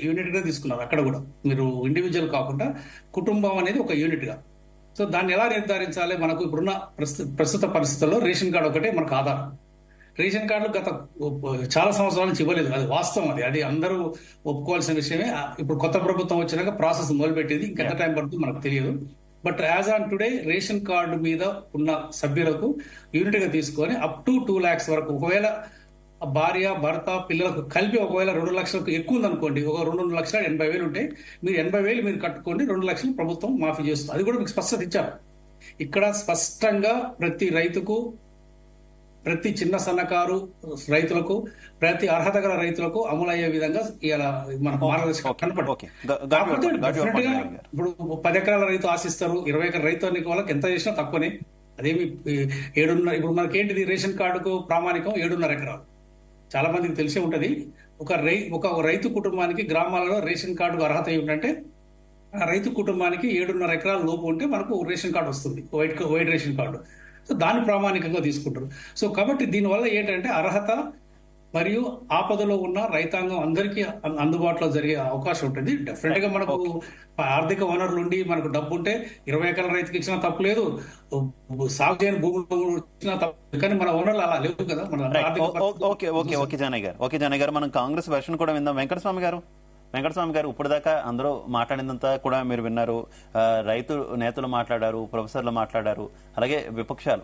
E: యూనిట్ గా తీసుకున్నారు. అక్కడ కూడా మీరు ఇండివిజువల్ కాకుండా కుటుంబం అనేది ఒక యూనిట్ గా. సో దాన్ని ఎలా నిర్ధారించాలి? మనకు ఇప్పుడున్న ప్రస్తుత పరిస్థితుల్లో రేషన్ కార్డు ఒకటే మనకు ఆధారం. రేషన్ కార్డులు గత చాలా సంవత్సరాల నుంచి ఇవ్వలేదు, అది వాస్తవం. అది అందరూ ఒప్పుకోవాల్సిన విషయమే. ఇప్పుడు కొత్త ప్రభుత్వం వచ్చినాక ప్రాసెస్ మొదలుపెట్టింది, ఇంకెంత టైం పడుతుందో మనకు తెలియదు. But as on today ration card మీద ఉన్న సభ్యులకు యూనిట్ గా తీసుకొని అప్ టు 2 lakhs వరకు, ఒకవేళ భార్య భర్త పిల్లలకు కలిపి ఒకవేళ 2 లక్షలకు ఎక్కువ ఉందనుకోండి, ఒక 2,80,000 ఉంటే మీరు 80,000 మీరు కట్టుకోండి, 2 లక్షలు ప్రభుత్వం మాఫీ చేస్తుంది. అది కూడా మీకు స్పష్టత ఇచ్చారు. ఇక్కడ స్పష్టంగా ప్రతి రైతుకు, ప్రతి చిన్న సన్నకారు రైతులకు, ప్రతి అర్హత గల రైతులకు అమలు అయ్యే విధంగా ఇలా మనకు మార్గదర్శకం కనపడుతుంది. ఇప్పుడు 10 ఎకరాల రైతు ఆశిస్తారు, 20 ఎకరాల రైతు అనే వాళ్ళకి ఎంత చేసినా తక్కువనే. అదేమి 7.5, ఇప్పుడు మనకేంటిది రేషన్ కార్డుకు ప్రామాణికం 7.5 ఎకరాలు. చాలా మందికి తెలిసే ఉంటది. ఒక రైతు కుటుంబానికి గ్రామాలలో రేషన్ కార్డుకు అర్హత ఏమిటంటే, ఆ రైతు కుటుంబానికి 7.5 ఎకరాల లోపు ఉంటే మనకు రేషన్ కార్డు వస్తుంది, వైట్ రేషన్ కార్డు. సో దాన్ని ప్రామాణికంగా తీసుకుంటారు. సో కాబట్టి దీనివల్ల ఏంటంటే అర్హత మరియు ఆపదలో ఉన్న రైతాంగం అందరికీ అందుబాటులో జరిగే అవకాశం ఉంటుంది. డెఫినెట్ గా మనకు ఆర్థిక వనరులు ఉండి మనకు డబ్బు ఉంటే 20 ఎకరాల రైతుకి ఇచ్చినా తప్పు లేదు, సాగు చేయని భూములు ఇచ్చినా తప్పు, కానీ మన వనరులు అలా లేవు కదా.
A: ఓకే జానయ్య గారు, మనం కాంగ్రెస్ వెర్షన్ కూడా విందాం. వెంకటస్వామి గారు ఇప్పటిదాకా అందరూ మాట్లాడినంతా కూడా మీరు విన్నారు. రైతు నేతలు మాట్లాడారు, ప్రొఫెసర్లు మాట్లాడారు, అలాగే విపక్షాలు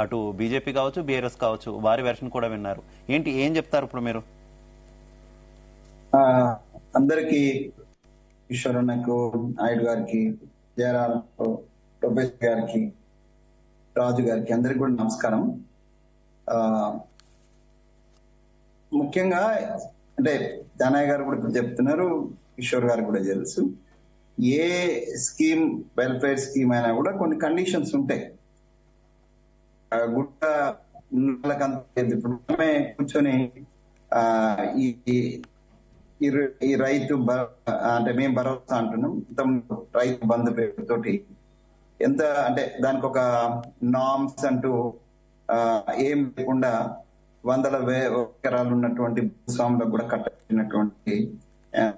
A: అటు బీజేపీ కావచ్చు, బీఆర్ఎస్ కావచ్చు, వారి వెర్షన్ కూడా విన్నారు. ఏం చెప్తారు ఇప్పుడు మీరు?
F: అందరికి, ఈశ్వరన్నకు, నాయుడు గారికి, జయరాం ప్రొఫెసర్ గారికి, రాజు గారికి, అందరికి కూడా నమస్కారం. ముఖ్యంగా అంటే దానయ్య గారు కూడా ఇప్పుడు చెప్తున్నారు, కిషోర్ గారు కూడా తెలుసు, ఏ స్కీమ్ వెల్ఫేర్ స్కీమ్ అయినా కూడా కొన్ని కండిషన్స్ ఉంటాయి. గుట్ట ఇప్పుడు మనమే కూర్చొని ఈ రైతు అంటే మేము భరోసా అంటున్నాం, రైతు బంధు పేరుతోటి ఎంత అంటే దానికి ఒక నామ్స్ అంటూ ఏం లేకుండా వందల ఎకరాలు ఉన్నటువంటి భూస్వాములకు కూడా కట్టినటువంటి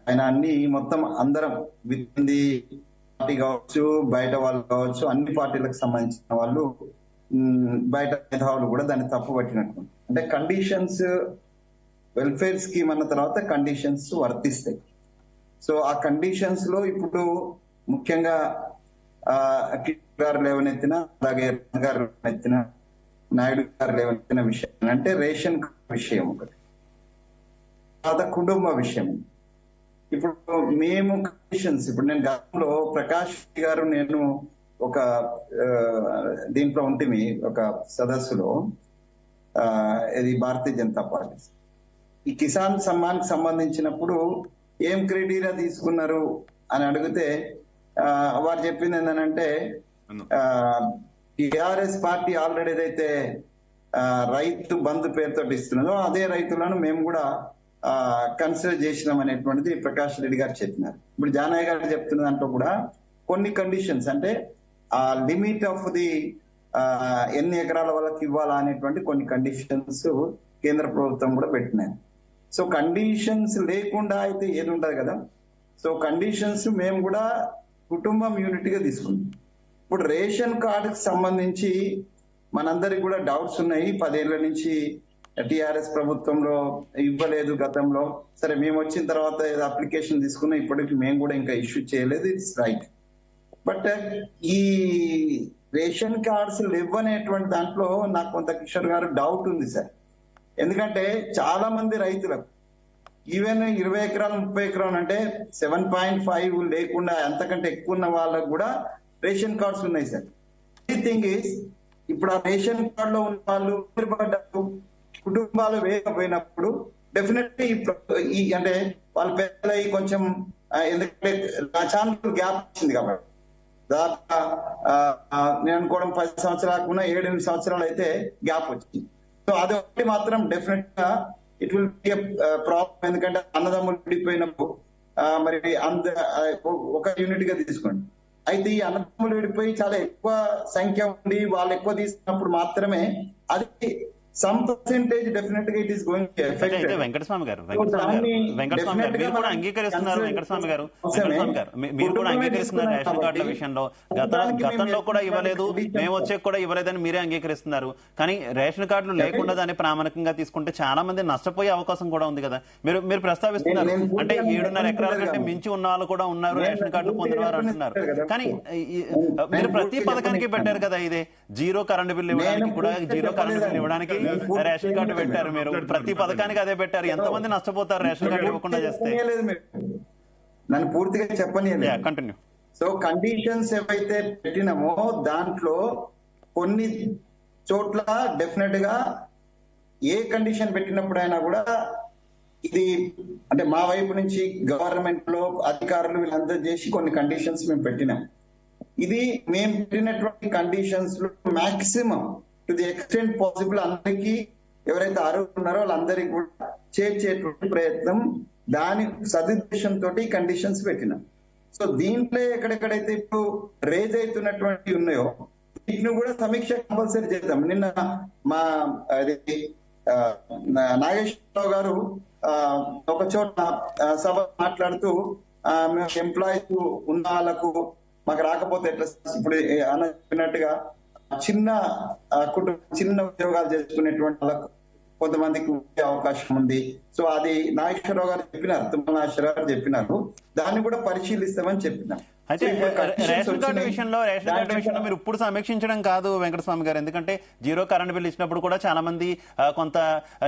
F: ఆయన అన్ని మొత్తం అందరం విత్తింది పార్టీ కావచ్చు, బయట వాళ్ళు కావచ్చు, అన్ని పార్టీలకు సంబంధించిన వాళ్ళు, బయట మేధావులు కూడా దాన్ని తప్పు పట్టినట్టు. అంటే కండిషన్స్ వెల్ఫేర్ స్కీమ్ అన్న తర్వాత కండిషన్స్ వర్తిస్తాయి. సో ఆ కండిషన్స్ లో ఇప్పుడు ముఖ్యంగా కిషోర్ గారు లేవనెత్తిన, అలాగే గారు లేవనెత్తిన, నాయుడు గారు లేవనెత్తిన విషయం అంటే రేషన్ విషయం ఒకటి, తర్వాత కుటుంబ విషయం. ఇప్పుడు మేము కండిషన్స్, ఇప్పుడు నేను గతంలో ప్రకాష్ గారు నేను ఒక దీంట్లో ఉంటుంది, ఒక సదస్సులో, ఇది భారతీయ జనతా పార్టీ ఈ కిసాన్ సమ్మాన్ కి సంబంధించినప్పుడు ఏం క్రైటీరియా తీసుకున్నారు అని అడిగితే వారు చెప్పింది ఏంటంటే టిఆర్ఎస్ పార్టీ ఆల్రెడీ ఏదైతే రైతు బంధు పేరుతో ఇస్తున్నదో అదే రైతులను మేము కూడా కన్సిడర్ చేసినాం అనేటువంటిది ప్రకాష్ రెడ్డి గారు చెప్పినారు. ఇప్పుడు జానయ్య గారు చెప్తున్న దాంట్లో కూడా కొన్ని కండిషన్స్ అంటే ఆ లిమిట్ ఆఫ్ ది ఎన్ని ఎకరాల వాళ్ళకి ఇవ్వాలా అనేటువంటి కొన్ని కండిషన్స్ కేంద్ర ప్రభుత్వం కూడా పెట్టినాయి. సో కండిషన్స్ లేకుండా అయితే ఏది ఉంటది కదా. సో కండిషన్స్ మేము కూడా కుటుంబం యూనిట్ గా తీసుకున్నాం. ఇప్పుడు రేషన్ కార్డుకి సంబంధించి మనందరికి కూడా డౌట్స్ ఉన్నాయి. 10 ఏళ్ల నుంచి టిఆర్ఎస్ ప్రభుత్వంలో ఇవ్వలేదు గతంలో. సరే మేము వచ్చిన తర్వాత ఏదో అప్లికేషన్ తీసుకున్నా, ఇప్పటికి మేము కూడా ఇంకా ఇష్యూ చేయలేదు, ఇట్స్ రైట్. బట్ ఈ రేషన్ కార్డ్స్ ఇవ్వనేటువంటి దాంట్లో నాకు కొంత కిషోర్ గారు డౌట్ ఉంది సార్. ఎందుకంటే చాలా మంది రైతులకు ఈవెన్ 20 ఎకరాలు 30 ఎకరాలు అంటే 7.5 లేకుండా అంతకంటే ఎక్కువ ఉన్న వాళ్ళకు కూడా రేషన్ కార్డ్స్ ఉన్నాయి సార్. ది థింగ్ ఈస్ ఇప్పుడు ఆ రేషన్ కార్డ్ లో ఉన్న వాళ్ళు పడ్డారు, కుటుంబాలు వేయకపోయినప్పుడు డెఫినెట్లీ ఈ అంటే వాళ్ళ పిల్లలై కొంచెం ఎందుకంటే చాలా గ్యాప్ వచ్చింది కాబట్టి దాదాపు నేను అనుకోవడం 10 సంవత్సరాలకు 7-8 సంవత్సరాలు అయితే గ్యాప్ వచ్చింది. సో అదొకటి మాత్రం డెఫినెట్ గా ఇట్ విల్ బి ప్రాబ్లం. ఎందుకంటే అన్నదమ్ములు విడిపోయినప్పుడు మరి ఒక యూనిట్ గా తీసుకోండి. అయితే ఈ అన్నదమ్ములు విడిపోయి చాలా ఎక్కువ సంఖ్య ఉండి వాళ్ళు ఎక్కువ తీసుకున్నప్పుడు మాత్రమే అది సమ్ పర్సెంటేజ్ డెఫినెట్ గా it is going to effect.
A: Venkataswamy గారు మీరు కూడా అంగీకరిస్తున్నారు, వెంకటస్వామి గారు మీరు కూడా అంగీకరిస్తున్నారు రేషన్ కార్డుల విషయంలో గతంలో కూడా ఇవ్వలేదు, మేము వచ్చే కూడా ఇవ్వలేదని మీరే అంగీకరిస్తున్నారు. కానీ రేషన్ కార్డులు లేకుండా దాన్ని ప్రామాణికంగా తీసుకుంటే చాలా మంది నష్టపోయే అవకాశం కూడా ఉంది కదా. మీరు ప్రస్తావిస్తున్నారు అంటే 7.5 ఎకరాల కంటే మించి ఉన్న వాళ్ళు కూడా ఉన్నారు రేషన్ కార్డులు పొందిన వారు అంటున్నారు. కానీ మీరు ప్రతి పథకానికి పెట్టారు కదా, ఇదే జీరో కరెంట్ బిల్ ఇవ్వడానికి కూడా, జీరో కరెంట్ బిల్ ఇవ్వడానికి రేషన్ కార్డు పెట్టారు. మీరు ప్రతి పథకానికి అదే పెట్టారు. ఎంతమంది నష్టపోతారు రేషన్ కార్డు ఇవ్వకుండా చేస్తే?
F: నన్ను పూర్తిగా చెప్పని
A: కంటిన్యూ.
F: సో కండిషన్స్ ఏవైతే పెట్టినామో దాంట్లో కొన్ని చోట్ల డెఫినెట్ గా ఏ కండిషన్ పెట్టినప్పుడైనా కూడా ఇది అంటే మా వైపు నుంచి గవర్నమెంట్ లో అధికారులు వీళ్ళందరూ చేసి కొన్ని కండిషన్స్ మేము పెట్టినాం. ఇది మేము పెట్టినటువంటి కండిషన్స్ లో maximum to the extent possible అందరికీ ఎవరైతే అర్హులు ఉన్నారో వాళ్ళందరికీ కూడా చేర్చేటువంటి ప్రయత్నం, దాని సదుద్దేశంతో కండిషన్స్ పెట్టినాం. సో దీంట్లో ఎక్కడెక్కడైతే ఇప్పుడు రేజ్ అవుతున్నటువంటి ఉన్నాయో వీటిని కూడా సమీక్ష కంపల్సరీ చేద్దాం. నిన్న మా నాగేశ్వరరావు గారు ఒక చోట సభ మాట్లాడుతూ మేము ఎంప్లాయీస్ ఉన్న వాళ్ళకు మాకు రాకపోతే ఎట్లా, ఇప్పుడు అన్నట్టుగా చిన్న కుటుంబం చిన్న ఉద్యోగాలు చేసుకునేటువంటి వాళ్ళకు కొంతమందికి ఉండే అవకాశం ఉంది. సో అది నాగేశ్వరరావు గారు చెప్పినారు, తుమ్మల నాగేశ్వరరావు గారు చెప్పినారు, దాన్ని కూడా పరిశీలిస్తామని చెప్పినారు.
A: అయితే
F: ఇప్పుడు conditions
A: రేషన్ కార్డు
F: వచ్చినాయి.
A: విషయంలో మీరు ఇప్పుడు సమీక్షించడం కాదు వెంకటస్వామి గారు, ఎందుకంటే జీరో కరెంట్ బిల్ ఇచ్చినప్పుడు కూడా చాలా మంది కొంత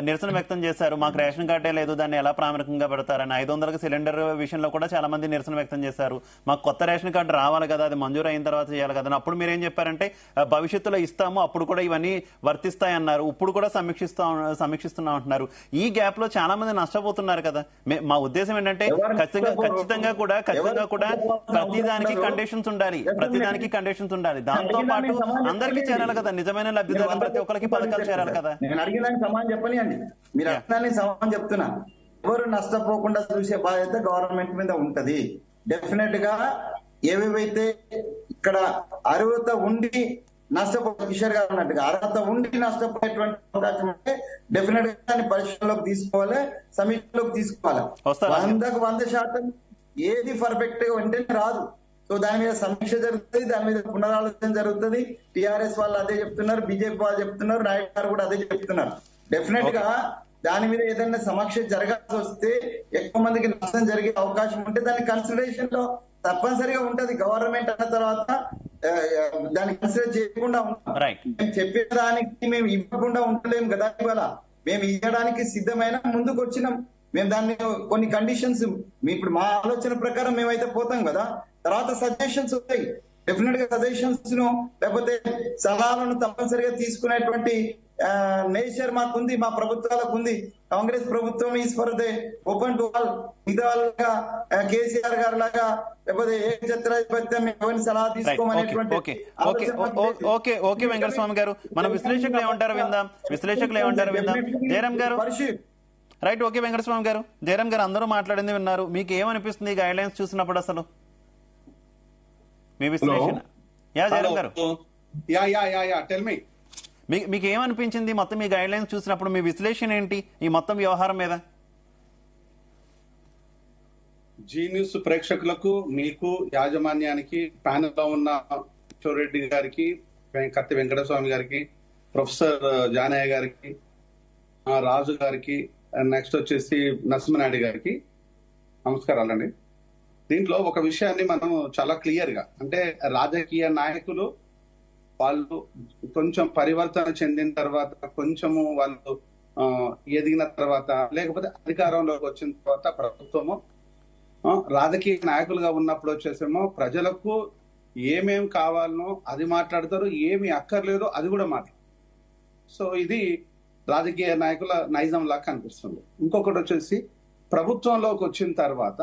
A: నిరసన వ్యక్తం చేశారు. మాకు రేషన్ కార్డే లేదు, దాన్ని ఎలా ప్రామాణికంగా పెడతారని. 500కి సిలిండర్ విషయంలో కూడా చాలా మంది నిరసన వ్యక్తం చేశారు. మాకు కొత్త రేషన్ కార్డు రావాలి కదా, అది మంజూరు అయిన తర్వాత చేయాలి కదా. అప్పుడు మీరు ఏం చెప్పారంటే భవిష్యత్తులో ఇస్తాము, అప్పుడు కూడా ఇవన్నీ వర్తిస్తాయన్నారు. ఇప్పుడు కూడా సమీక్షిస్తున్నాం అంటున్నారు. ఈ గ్యాప్ లో చాలా మంది నష్టపోతున్నారు కదా. మా ఉద్దేశం ఏంటంటే ఖచ్చితంగా కూడా ప్రతిదానికి కండిషన్స్ ఉండాలి. దాంతో పాటు అందరికీ చేరాలి కదా, నిజమైన లబ్ధిదారులు ప్రతి ఒక్కరికి పథకాలు చేరాలి కదా.
F: నేను అడిగినానికి సమాధానం చెప్పనియండి. మీరు అడిగినానికి సమాధానం చెప్తున్నా. ఎవరు నష్టపోకుండా చూసే బాధ్యత గవర్నమెంట్ మీద ఉంటది. డెఫినెట్ గా ఏవేవైతే ఇక్కడ అర్హత ఉండి నష్టపోయే కిషోర్ గారు అన్నట్టుగా అర్హత ఉండి నష్టపోయేటువంటి అవకాశం ఉంటే డెఫినెట్ గా దాన్ని పరిశీలనలోకి తీసుకోవాలి, సమీక్షలోకి తీసుకోవాలి. 100% ఏది పర్ఫెక్ట్ గా వెంటనే రాదు. సో దాని మీద సమీక్ష జరుగుతుంది, దాని మీద పునరాలోచన జరుగుతుంది. టిఆర్ఎస్ వాళ్ళు అదే చెప్తున్నారు, బీజేపీ వాళ్ళు చెప్తున్నారు, నాయుడు గారు కూడా అదే చెప్తున్నారు. డెఫినెట్ గా దాని మీద ఏదైనా సమీక్ష జరగాల్సి వస్తే ఎక్కువ మందికి నష్టం జరిగే అవకాశం ఉంటే దాని కన్సిడరేషన్ లో తప్పనిసరిగా ఉంటది. గవర్నమెంట్ అన్న తర్వాత దాన్ని కన్సిడర్ చేయకుండా ఉంటాం. మేము చెప్పేదానికి మేము ఇవ్వకుండా ఉండలేము కదా. ఇవాళ మేము ఇవ్వడానికి సిద్ధమైన ముందుకు వచ్చినాం. మేము దాన్ని కొన్ని కండిషన్స్ ఇప్పుడు మా ఆలోచన ప్రకారం మేమైతే పోతాం కదా. తర్వాత సజెషన్స్ ఉంటాయి. డెఫినెట్ గా సజెషన్స్ ను లేకపోతే సలహాలను తప్పనిసరిగా తీసుకునేటువంటి నేచర్ మాకుంది, మా ప్రభుత్వాలకు ఉంది. కాంగ్రెస్ ప్రభుత్వం is for they open to all. ఇదాలుగా కేసీఆర్ గారు లాగా లేకపోతే ఏ చిత్రాధిపత్యం ఎవరిని సలహా తీసుకోమనేటువంటి
A: ఓకే వెంకటస్వామి గారు, మన విశ్లేషకులు ఏమంటారు విందాం. జయరామ్ గారు రైట్. ఓకే వెంకటస్వామి గారు, జయరామ్ గారు అందరూ మాట్లాడింది విన్నారు. మీకు ఏమనిపిస్తుంది గైడ్ లైన్స్ చూసినప్పుడు అసలు మీ విశ్లేషణ? జయరామ్ గారు మీకు ఏమనిపించింది మొత్తం మీ గైడ్ లైన్స్ చూసినప్పుడు? మీ విశ్లేషణ ఏంటి ఈ మొత్తం వ్యవహారం మీద?
G: జీ న్యూస్ ప్రేక్షకులకు, మీకు, యాజమాన్యానికి, ప్యానెల్ లో ఉన్న కిషోర్ రెడ్డి గారికి, కత్తి వెంకటస్వామి గారికి, ప్రొఫెసర్ జానయ్య గారికి, రాజు గారికి, నెక్స్ట్ వచ్చేసి నరసింహనాయుడు గారికి నమస్కారాలండి. దీంట్లో ఒక విషయాన్ని మనం చాలా క్లియర్ గా, అంటే రాజకీయ నాయకులు వాళ్ళు కొంచెం పరివర్తన చెందిన తర్వాత, కొంచెము వాళ్ళు ఎదిగిన తర్వాత, లేకపోతే అధికారంలోకి వచ్చిన తర్వాత ప్రభుత్వము రాజకీయ నాయకులుగా ఉన్నప్పుడు వచ్చేసేమో ప్రజలకు ఏమేం కావాలనో అది మాట్లాడతారు, ఏమి అక్కర్లేదో అది కూడా మాట్లాడతారు. సో ఇది రాజకీయ నాయకుల నైజం లాగా కనిపిస్తుంది. ఇంకొకటి వచ్చేసి ప్రభుత్వంలోకి వచ్చిన తర్వాత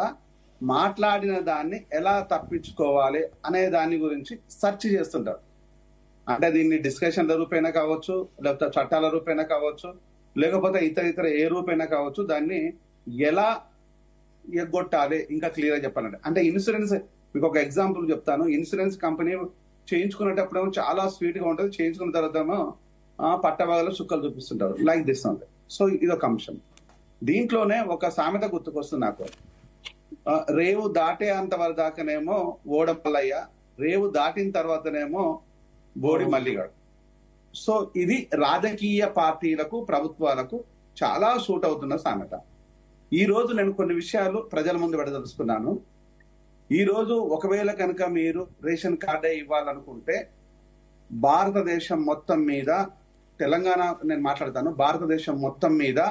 G: మాట్లాడిన దాన్ని ఎలా తప్పించుకోవాలి అనే దాని గురించి సెర్చ్ చేస్తుంటారు. అంటే దీన్ని డిస్కషన్ల రూపైనా కావచ్చు, లేకపోతే చట్టాల రూపైనా కావచ్చు, లేకపోతే ఇతర ఏ రూపైనా కావచ్చు, దాన్ని ఎలా ఎగ్గొట్టాలి ఇంకా క్లియర్ గా చెప్పాలంటే. అంటే ఇన్సూరెన్స్, మీకు ఒక ఎగ్జాంపుల్ చెప్తాను. ఇన్సూరెన్స్ కంపెనీ చేయించుకునేటప్పుడేమో చాలా స్వీట్ గా ఉంటుంది, చేయించుకున్న తర్వాత ఏమో పట్టభాగాలు చుక్కలు చూపిస్తుంటారు, లైక్ దిస్ ఉంటుంది. సో ఇదొక అంశం. దీంట్లోనే ఒక సామెత గుర్తుకొస్తుంది నాకు. రేవు దాటే అంతవరకు దాకానేమో ఓడ మల్లయ్య, రేవు దాటిన తర్వాతనేమో బోడి మల్లిగాడు. సో ఇది రాజకీయ పార్టీలకు, ప్రభుత్వాలకు చాలా సూట్ అవుతున్న సామెత. ఈ రోజు నేను కొన్ని విషయాలు ప్రజల ముందు పెడదలుచుకున్నాను. ఈ రోజు ఒకవేళ కనుక మీరు రేషన్ కార్డే ఇవ్వాలనుకుంటే భారతదేశం మొత్తం మీద, తెలంగాణ నేను మాట్లాడతాను, భారతదేశం మొత్తం మీద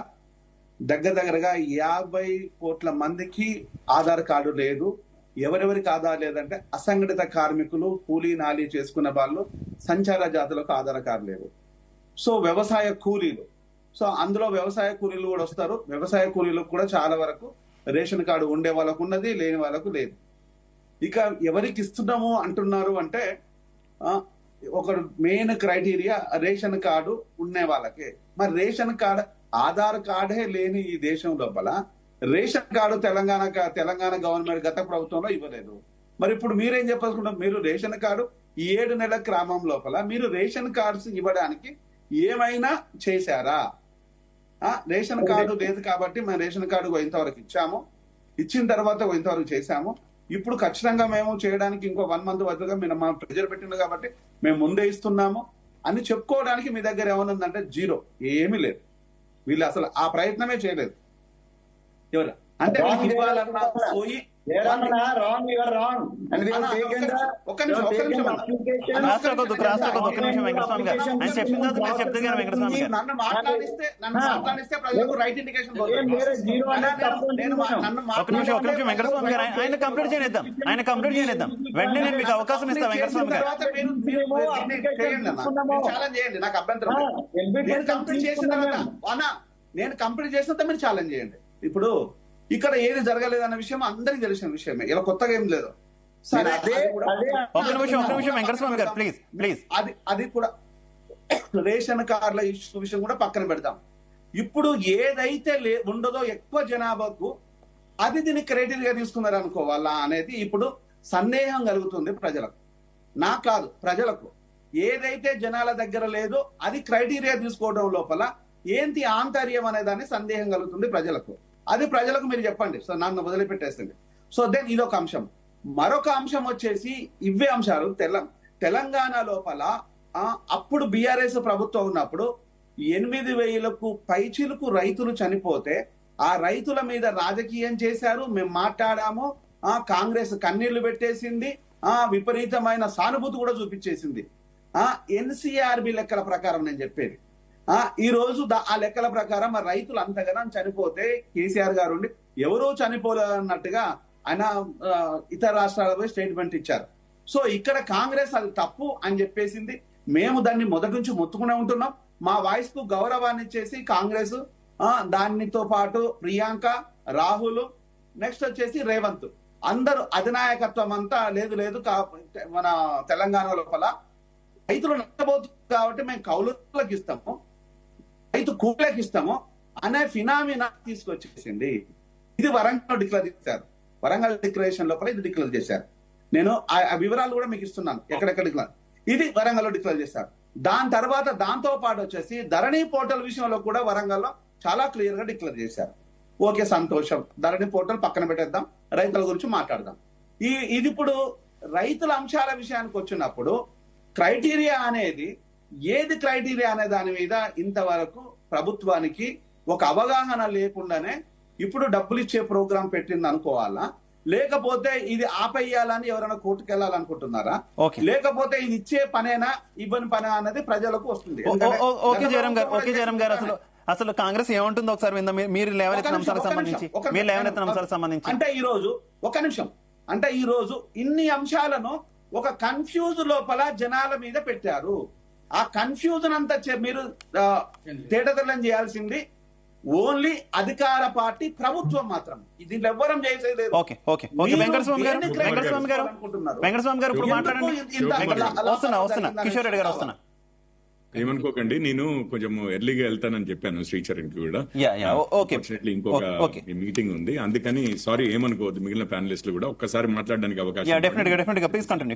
G: దగ్గరగా 50 కోట్ల మందికి ఆధార్ కార్డు లేదు. ఎవరెవరికి ఆధార్ లేదంటే అసంఘటిత కార్మికులు, కూలీ నాలీ చేసుకున్న వాళ్ళు, సంచార జాతులకు ఆధార్ కార్డు లేదు. సో వ్యవసాయ కూలీలు, సో అందులో వ్యవసాయ కూలీలు కూడా వస్తారు. వ్యవసాయ కూలీలకు కూడా చాలా వరకు రేషన్ కార్డు ఉండే వాళ్ళకు ఉన్నది, లేని వాళ్ళకు లేదు. ఇక ఎవరికి ఇస్తున్నాము అంటున్నారు అంటే ఒక మెయిన్ క్రైటీరియా రేషన్ కార్డు ఉండే వాళ్ళకే. మరి రేషన్ కార్డు, ఆధార్ కార్డే లేని ఈ దేశం లోపల రేషన్ కార్డు తెలంగాణ గవర్నమెంట్ గత ప్రభుత్వంలో ఇవ్వలేదు. మరి ఇప్పుడు మీరేం చెప్పాలనుకుంటారు? మీరు రేషన్ కార్డు ఈ 7 నెలల క్రమం లోపల మీరు రేషన్ కార్డ్స్ ఇవ్వడానికి ఏమైనా చేశారా? రేషన్ కార్డు లేదు కాబట్టి మేము రేషన్ కార్డు ఇంతవరకు ఇచ్చాము, ఇచ్చిన తర్వాత ఇంతవరకు చేశాము. ఇప్పుడు ఖచ్చితంగా మేము చేయడానికి ఇంకో 1 మంత్ వద్దగా మీరు మా ప్రెజర్ పెట్టింది కాబట్టి మేము ముందే ఇస్తున్నాము అని చెప్పుకోవడానికి మీ దగ్గర ఏమనుందంటే జీరో, ఏమీ లేదు. వీళ్ళు అసలు ఆ ప్రయత్నమే చేయలేదు. ఎవరా అంటే మీకు ఇవ్వాలన్న సోయి
F: wrong, you are wrong. And we have taken the
G: ఒక్క నిమిషం
F: application.
A: రాష్ట్రకొద్దు ఒక్క నిమిషం వెంకటస్వామి గారు ఆయన చెప్పిన తర్వాత మీరు చెప్తే గారు వెంకటస్వామి గారు
G: నన్ను మాట్లాడిస్తే ప్రజలకు రైట్ ఇండికేషన్
A: ఒక్క నిమిషం వెంకటస్వామి గారు ఆయన కంప్లీట్ చేయనిద్దాం వెంటనే నేను మీకు అవకాశం ఇస్తాను వెంకటస్వామి గారు.
G: ఛాలెంజ్ చేయండి, నాకు అభ్యంతరం లేదు. నేను కంప్లీట్ చేసిన తర్వాత మీరు ఛాలెంజ్ చేయండి. ఇప్పుడు ఇక్కడ ఏది జరగలేదన్న విషయం అందరికి తెలిసిన విషయమే, ఇలా కొత్తగా ఏం లేదు. సరే
A: ఒక్క నిమిషం వెంకటస్వామి గారు ప్లీజ్
G: అది కూడా రేషన్ కార్డుల ఇష్యూ విషయం కూడా పక్కన పెడతాం. ఇప్పుడు ఏదైతే ఉండదో ఎక్కువ జనాభాకు అది దీన్ని క్రైటీరియా తీసుకున్నారు అనుకోవాలా అనేది ఇప్పుడు సందేహం కలుగుతుంది ప్రజలకు. నాకు కాదు, ప్రజలకు. ఏదైతే జనాల దగ్గర లేదో అది క్రైటీరియా తీసుకోవడం లోపల ఏంటి ఆంతర్యం అనే దాన్ని సందేహం కలుగుతుంది ప్రజలకు. అది ప్రజలకు మీరు చెప్పండి. సో నన్ను వదిలిపెట్టేస్తుంది. సో దెన్ ఇదొక అంశం. మరొక అంశం వచ్చేసి ఇవే అంశాలు తెలంగాణ లోపల అప్పుడు బీఆర్ఎస్ ప్రభుత్వం ఉన్నప్పుడు 8,000కు పైచిలకు రైతులు చనిపోతే ఆ రైతుల మీద రాజకీయం చేశారు. మేము మాట్లాడాము. కాంగ్రెస్ కన్నీళ్లు పెట్టేసింది. విపరీతమైన సానుభూతి కూడా చూపించేసింది. ఎన్సీఆర్బి లెక్కల ప్రకారం నేను చెప్పేది. ఈ రోజు ఆ లెక్కల ప్రకారం ఆ రైతులు అంతగానో చనిపోతే కేసీఆర్ గారు ఉండి ఎవరూ చనిపోలేదన్నట్టుగా ఆయన ఇతర రాష్ట్రాలపై స్టేట్మెంట్ ఇచ్చారు. సో ఇక్కడ కాంగ్రెస్ అది తప్పు అని చెప్పేసింది. మేము దాన్ని మొదటి నుంచి మొత్తుకునే ఉంటున్నాం. మా వాయిస్ కు గౌరవాన్ని ఇచ్చేసి కాంగ్రెస్ దానితో పాటు ప్రియాంక, రాహుల్, నెక్స్ట్ వచ్చేసి రేవంత్ అందరూ అధినాయకత్వం అంతా లేదు మన తెలంగాణ లోపల రైతులు నష్టపోతుంది కాబట్టి మేము కౌలులకు ఇస్తాము, రైతు కూలీలకు ఇస్తాము అనే ఫినామినా తీసుకొచ్చేసింది. ఇది వరంగల్ డిక్లేర్ చేశారు. వరంగల్ డిక్లరేషన్ లోపల ఇది డిక్లేర్ చేశారు. నేను ఆ వివరాలు కూడా మీకు ఇస్తున్నాను ఎక్కడెక్కడ డిక్లేర్. ఇది వరంగల్లో డిక్లేర్ చేశారు. దాని తర్వాత దాంతో పాటు వచ్చేసి ధరణి పోర్టల్ విషయంలో కూడా వరంగల్లో చాలా క్లియర్ గా డిక్లేర్ చేశారు. ఓకే, సంతోషం. ధరణి పోర్టల్ పక్కన పెట్టేద్దాం, రైతుల గురించి మాట్లాడదాం. ఇది ఇప్పుడు రైతుల అంశాల విషయానికి వచ్చినప్పుడు క్రైటీరియా అనేది ఏది క్రైటీరియా అనే దాని మీద ఇంతవరకు ప్రభుత్వానికి ఒక అవగాహన లేకుండానే ఇప్పుడు డబ్బులు ఇచ్చే ప్రోగ్రాం పెట్టింది అనుకోవాలా, లేకపోతే ఇది ఆపేయాలని ఎవరైనా కోర్టుకు వెళ్ళాలనుకుంటున్నారా, లేకపోతే ఇది ఇచ్చే పనేనా ఇవ్వని పనే అన్నది ప్రజలకు వస్తుంది.
A: ఓకే జయరాం గారు అసలు కాంగ్రెస్ ఏమంటుందో ఒకసారి విందాం. మీరు లేవనెత్తిన అంశాలకు సంబంధించి
G: అంటే ఈ రోజు ఒక నిమిషం అంటే ఈ రోజు ఇన్ని అంశాలను ఒక కన్ఫ్యూజ్ లోపల జనాల మీద పెట్టారు. ఆ కన్ఫ్యూజన్ అంతా మీరు తేటతెల్లం చేయాల్సింది ఓన్లీ అధికార పార్టీ ప్రభుత్వం మాత్రం. దీంట్లో ఎవ్వరం చేసేది లేదు.
A: వెంకటస్వామి గారు ఇప్పుడు మాట్లాడండి. వస్తున్నా కిషోర్ రెడ్డి గారు వస్తున్నా.
D: ఏమనుకోకండి, నేను కొంచెం ఎర్లీగా వెళ్తానని చెప్పాను శ్రీచరణ్ కి కూడా. ఇంకొక మీటింగ్ ఉంది, అందుకని సారీ ఏమనుకోవద్దు. మిగిలిన ప్యానలిస్టులు కూడా ఒక్కసారి మాట్లాడడానికి అవకాశం.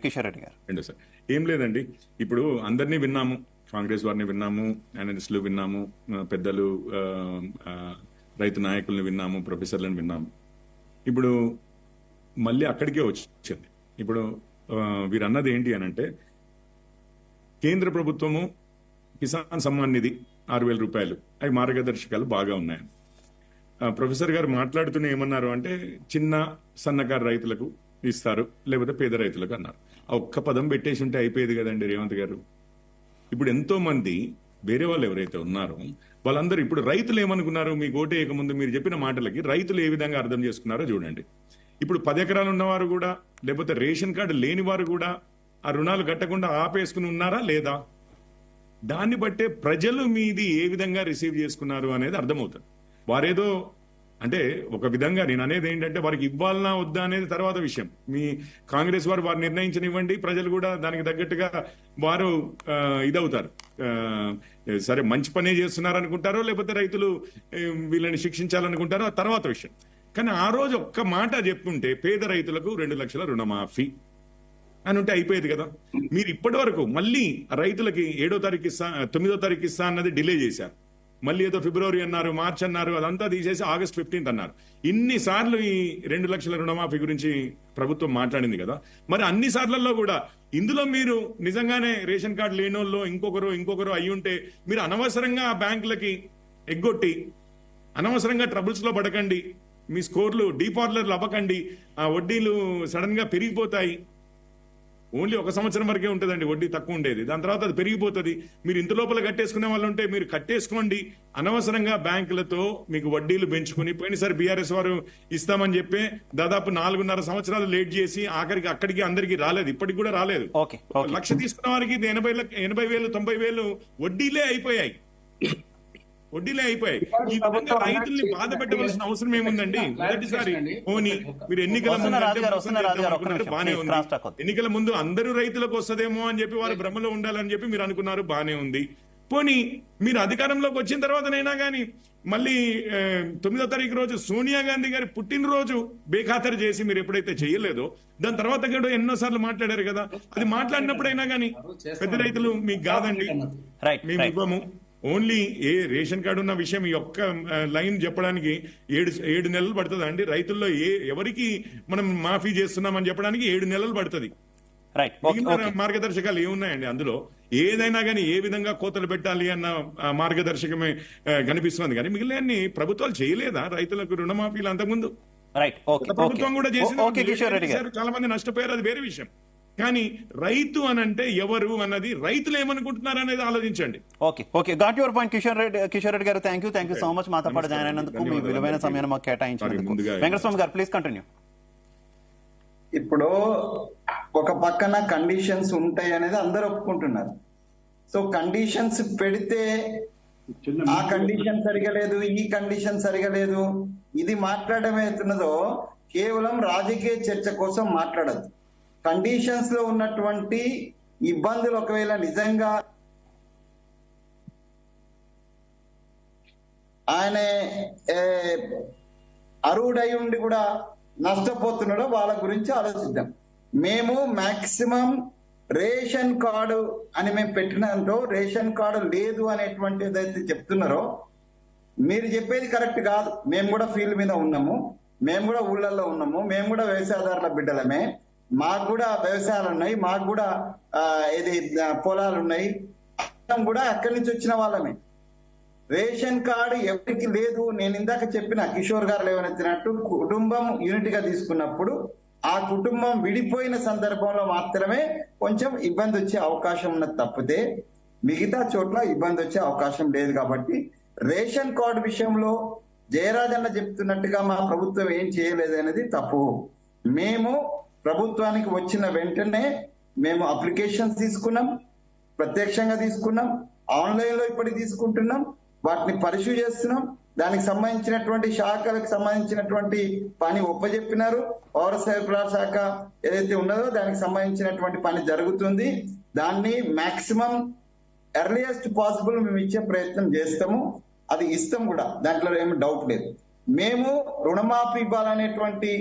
A: కిషోర్ రెడ్డి గారు
D: సార్, ఏం లేదండి, ఇప్పుడు అందరినీ విన్నాము, కాంగ్రెస్ వారిని విన్నాము, అనలిస్టులు విన్నాము, పెద్దలు రైతు నాయకుల్ని విన్నాము, ప్రొఫెసర్లను విన్నాము. ఇప్పుడు మళ్ళీ అక్కడికే వచ్చింది. ఇప్పుడు వీరు అన్నది ఏంటి అని అంటే, కేంద్ర ప్రభుత్వము కిసాన్ సమ్మాన్ నిధి 6,000 రూపాయలు, అవి మార్గదర్శకాలు బాగా ఉన్నాయని ప్రొఫెసర్ గారు మాట్లాడుతూనే ఏమన్నారు అంటే, చిన్న సన్నకారు రైతులకు ఇస్తారు, లేకపోతే పేద రైతులకు అన్నారు. ఆ ఒక్క పదం పెట్టేసి ఉంటే అయిపోయేది కదండి రేవంత్ గారు. ఇప్పుడు ఎంతో మంది వేరే వాళ్ళు ఎవరైతే ఉన్నారో వాళ్ళందరూ ఇప్పుడు రైతులు ఏమనుకున్నారు, మీకు ఓటు వేయకముందు మీరు చెప్పిన మాటలకి రైతులు ఏ విధంగా అర్థం చేసుకున్నారో చూడండి. ఇప్పుడు 10 ఎకరాలు ఉన్నవారు కూడా, లేకపోతే రేషన్ కార్డు లేని వారు కూడా ఆ రుణాలు కట్టకుండా ఆపేసుకుని ఉన్నారా లేదా, దాన్ని బట్టే ప్రజలు మీది ఏ విధంగా రిసీవ్ చేసుకున్నారు అనేది అర్థమవుతుంది. వారేదో అంటే ఒక విధంగా నేను అనేది ఏంటంటే, వారికి ఇవ్వాలనా వద్దా అనేది తర్వాత విషయం. మీ కాంగ్రెస్ వారు నిర్ణయించనివ్వండి, ప్రజలు కూడా దానికి తగ్గట్టుగా వారు ఇదవుతారు. సరే మంచి పనే చేస్తున్నారు అనుకుంటారో, లేకపోతే రైతులు వీళ్ళని శిక్షించాలనుకుంటారో ఆ తర్వాత విషయం. కానీ ఆ రోజు ఒక్క మాట చెప్పుంటే, పేద రైతులకు 2 లక్షల రుణమాఫీ అని ఉంటే అయిపోయేది కదా. మీరు ఇప్పటి వరకు మళ్ళీ రైతులకి 7వ తారీఖు ఇస్తా, 9వ తారీఖు ఇస్తా అన్నది డిలే చేశారు. మళ్ళీ ఏదో ఫిబ్రవరి అన్నారు, మార్చ్ అన్నారు, అదంతా తీసేసి August 15th అన్నారు. ఇన్నిసార్లు ఈ 2 లక్షల రుణమాఫీ గురించి ప్రభుత్వం మాట్లాడింది కదా. మరి అన్ని సార్లలో కూడా ఇందులో మీరు నిజంగానే రేషన్ కార్డు లేనోళ్ళు ఇంకొకరు అయి ఉంటే, మీరు అనవసరంగా ఆ బ్యాంకులకి ఎగ్గొట్టి అనవసరంగా ట్రబుల్స్ లో పడకండి, మీ స్కోర్లు డీఫాల్టర్లు అవ్వకండి, ఆ వడ్డీలు సడన్ గా పెరిగిపోతాయి. ఓన్లీ 1 సంవత్సరం వరకే ఉంటుందండి వడ్డీ తక్కువ ఉండేది, దాని తర్వాత అది పెరిగిపోతుంది. మీరు ఇంత లోపల కట్టేసుకునే వాళ్ళు ఉంటే మీరు కట్టేసుకోండి. అనవసరంగా బ్యాంకులతో మీకు వడ్డీలు పెంచుకుని, పోయినసారి బీఆర్ఎస్ వారు ఇస్తామని చెప్పి దాదాపు 4.5 సంవత్సరాలు లేట్ చేసి ఆఖరికి అక్కడికి అందరికి రాలేదు, ఇప్పటికి కూడా రాలేదు. లక్ష తీసుకున్న వారికి 80,000 90,000 వడ్డీలే అయిపోయాయి. ఈ విధంగా రైతుల్ని బాధ పెట్టవలసిన అవసరం ఏముందండి? మొదటిసారి పోనీ మీరు ఎన్నికల బానే ఉంది, ఎన్నికల ముందు అందరూ రైతులకు వస్తుందేమో అని చెప్పి వారు భ్రమలో ఉండాలని చెప్పి మీరు అనుకున్నారు, బానే ఉంది. పోనీ మీరు అధికారంలోకి వచ్చిన తర్వాతనైనా కానీ మళ్ళీ 9వ తారీఖు రోజు సోనియా గాంధీ గారి పుట్టినరోజు బేఖాతరు చేసి మీరు ఎప్పుడైతే చేయలేదో దాని తర్వాత కూడా ఎన్నోసార్లు మాట్లాడారు కదా, అది మాట్లాడినప్పుడైనా కానీ పెద్ద రైతులు మీకు కాదండి మేము ఇవ్వము. ఓన్లీ ఏ రేషన్ కార్డు ఉన్న విషయం ఈ ఒక్క లైన్ చెప్పడానికి 7 నెలలు పడుతుంది అండి. రైతుల్లో ఎవరికి మనం మాఫీ చేస్తున్నామని చెప్పడానికి 7 నెలలు పడుతుంది. మార్గదర్శకాలు ఏమున్నాయండి అందులో? ఏదైనా కానీ ఏ విధంగా కోతలు పెట్టాలి అన్న మార్గదర్శకమే కనిపిస్తుంది, కానీ మిగిలిన ప్రభుత్వాలు చేయలేదా రైతులకు రుణమాఫీలు అంతకుముందు? ప్రభుత్వం కూడా చేసింది, చాలా మంది నష్టపోయారు, అది వేరే విషయం. కానీ రైతు అనంటే ఎవరు అన్నది, రైతులు ఏమనుకుంటున్నారు అనేది ఆలోచించండి.
A: Okay got your point Kishore Reddy garu. Thank you so much మాతో పాటు జాయిన్ అయినందుకు, మీ విలువైన సమయాన్ని మాకు కేటాయించినందుకు. వెంకటస్వామి గారు ప్లీజ్ కంటిన్యూ.
F: ఇప్పుడు ఒక పక్కన కండిషన్స్ ఉంటాయి అనేది అందరూ ఒప్పుకుంటున్నారు. సో కండిషన్స్ పెడితే ఆ కండిషన్ సరిగా లేదు, ఈ కండిషన్ సరిగా లేదు, ఇది మాట్లాడడం అవుతున్నదో కేవలం రాజకీయ చర్చ కోసం మాట్లాడదు. కండిషన్స్ లో ఉన్నటువంటి ఇబ్బందులు ఒకవేళ నిజంగా ఆయన అర్హుడై ఉండి కూడా నష్టపోతున్నాడో వాళ్ళ గురించి ఆలోచిద్దాం. మేము మాక్సిమం రేషన్ కార్డు అని మేము పెట్టినంతో రేషన్ కార్డు లేదు అనేటువంటి ఏదైతే చెప్తున్నారో మీరు చెప్పేది కరెక్ట్ కాదు. మేము కూడా ఫీల్డ్ మీద ఉన్నాము, మేము కూడా ఊళ్ళల్లో ఉన్నాము, మేము కూడా వ్యవసాయదారుల బిడ్డలమే, మాకు కూడా వ్యవసాయాలు ఉన్నాయి, మాకు కూడా పొలాలు ఉన్నాయి, కూడా అక్కడి నుంచి వచ్చిన వాళ్ళమే. రేషన్ కార్డు ఎవరికి లేదు. నేను ఇందాక చెప్పిన కిషోర్ గారు లేవనెత్తినట్టు కుటుంబం యూనిట్ గా తీసుకున్నప్పుడు ఆ కుటుంబం విడిపోయిన సందర్భంలో మాత్రమే కొంచెం ఇబ్బంది వచ్చే అవకాశం ఉన్నది తప్పితే మిగతా చోట్ల ఇబ్బంది వచ్చే అవకాశం లేదు. కాబట్టి రేషన్ కార్డు విషయంలో జయరాజన్న చెప్తున్నట్టుగా మా ప్రభుత్వం ఏం చేయలేదు అనేది తప్పు. మేము ప్రభుత్వానికి వచ్చిన వెంటనే మేము అప్లికేషన్స్ తీసుకున్నాం, ప్రత్యక్షంగా తీసుకున్నాం, ఆన్లైన్ లో ఇప్పటికి తీసుకుంటున్నాం, వాటిని పరిశీలి చేస్తున్నాం. దానికి సంబంధించినటువంటి శాఖలకు సంబంధించినటువంటి పని ఒప్పజెప్పినారు. పౌర సరఫరా శాఖ ఏదైతే ఉన్నదో దానికి సంబంధించినటువంటి పని జరుగుతుంది. దాన్ని మాక్సిమం ఎర్లియస్ట్ పాసిబుల్ మేము ఇచ్చే ప్రయత్నం చేస్తాము, అది ఇస్తాం కూడా, దాంట్లో ఏమి డౌట్ లేదు. మేము రుణమాఫీ ఇవ్వాలనేటువంటి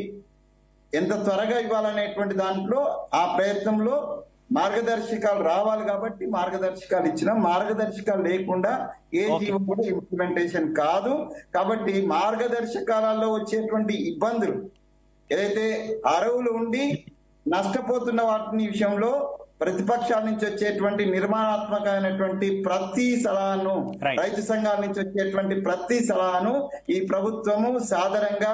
F: ఎంత త్వరగా ఇవ్వాలనేటువంటి దాంట్లో ఆ ప్రయత్నంలో మార్గదర్శకాలు రావాలి కాబట్టి మార్గదర్శకాలు ఇచ్చినాం. మార్గదర్శకాలు లేకుండా ఏ జీవో కూడా ఇంప్లిమెంటేషన్ కాదు. కాబట్టి మార్గదర్శకాలలో వచ్చేటువంటి ఇబ్బందులు ఏదైతే అర్హులు ఉండి నష్టపోతున్న వాటిని విషయంలో ప్రతిపక్షాల నుంచి వచ్చేటువంటి నిర్మాణాత్మకమైనటువంటి ప్రతి సలహాను, రైతు సంఘాల నుంచి వచ్చేటువంటి ప్రతి సలహాను ఈ ప్రభుత్వము సాధారణంగా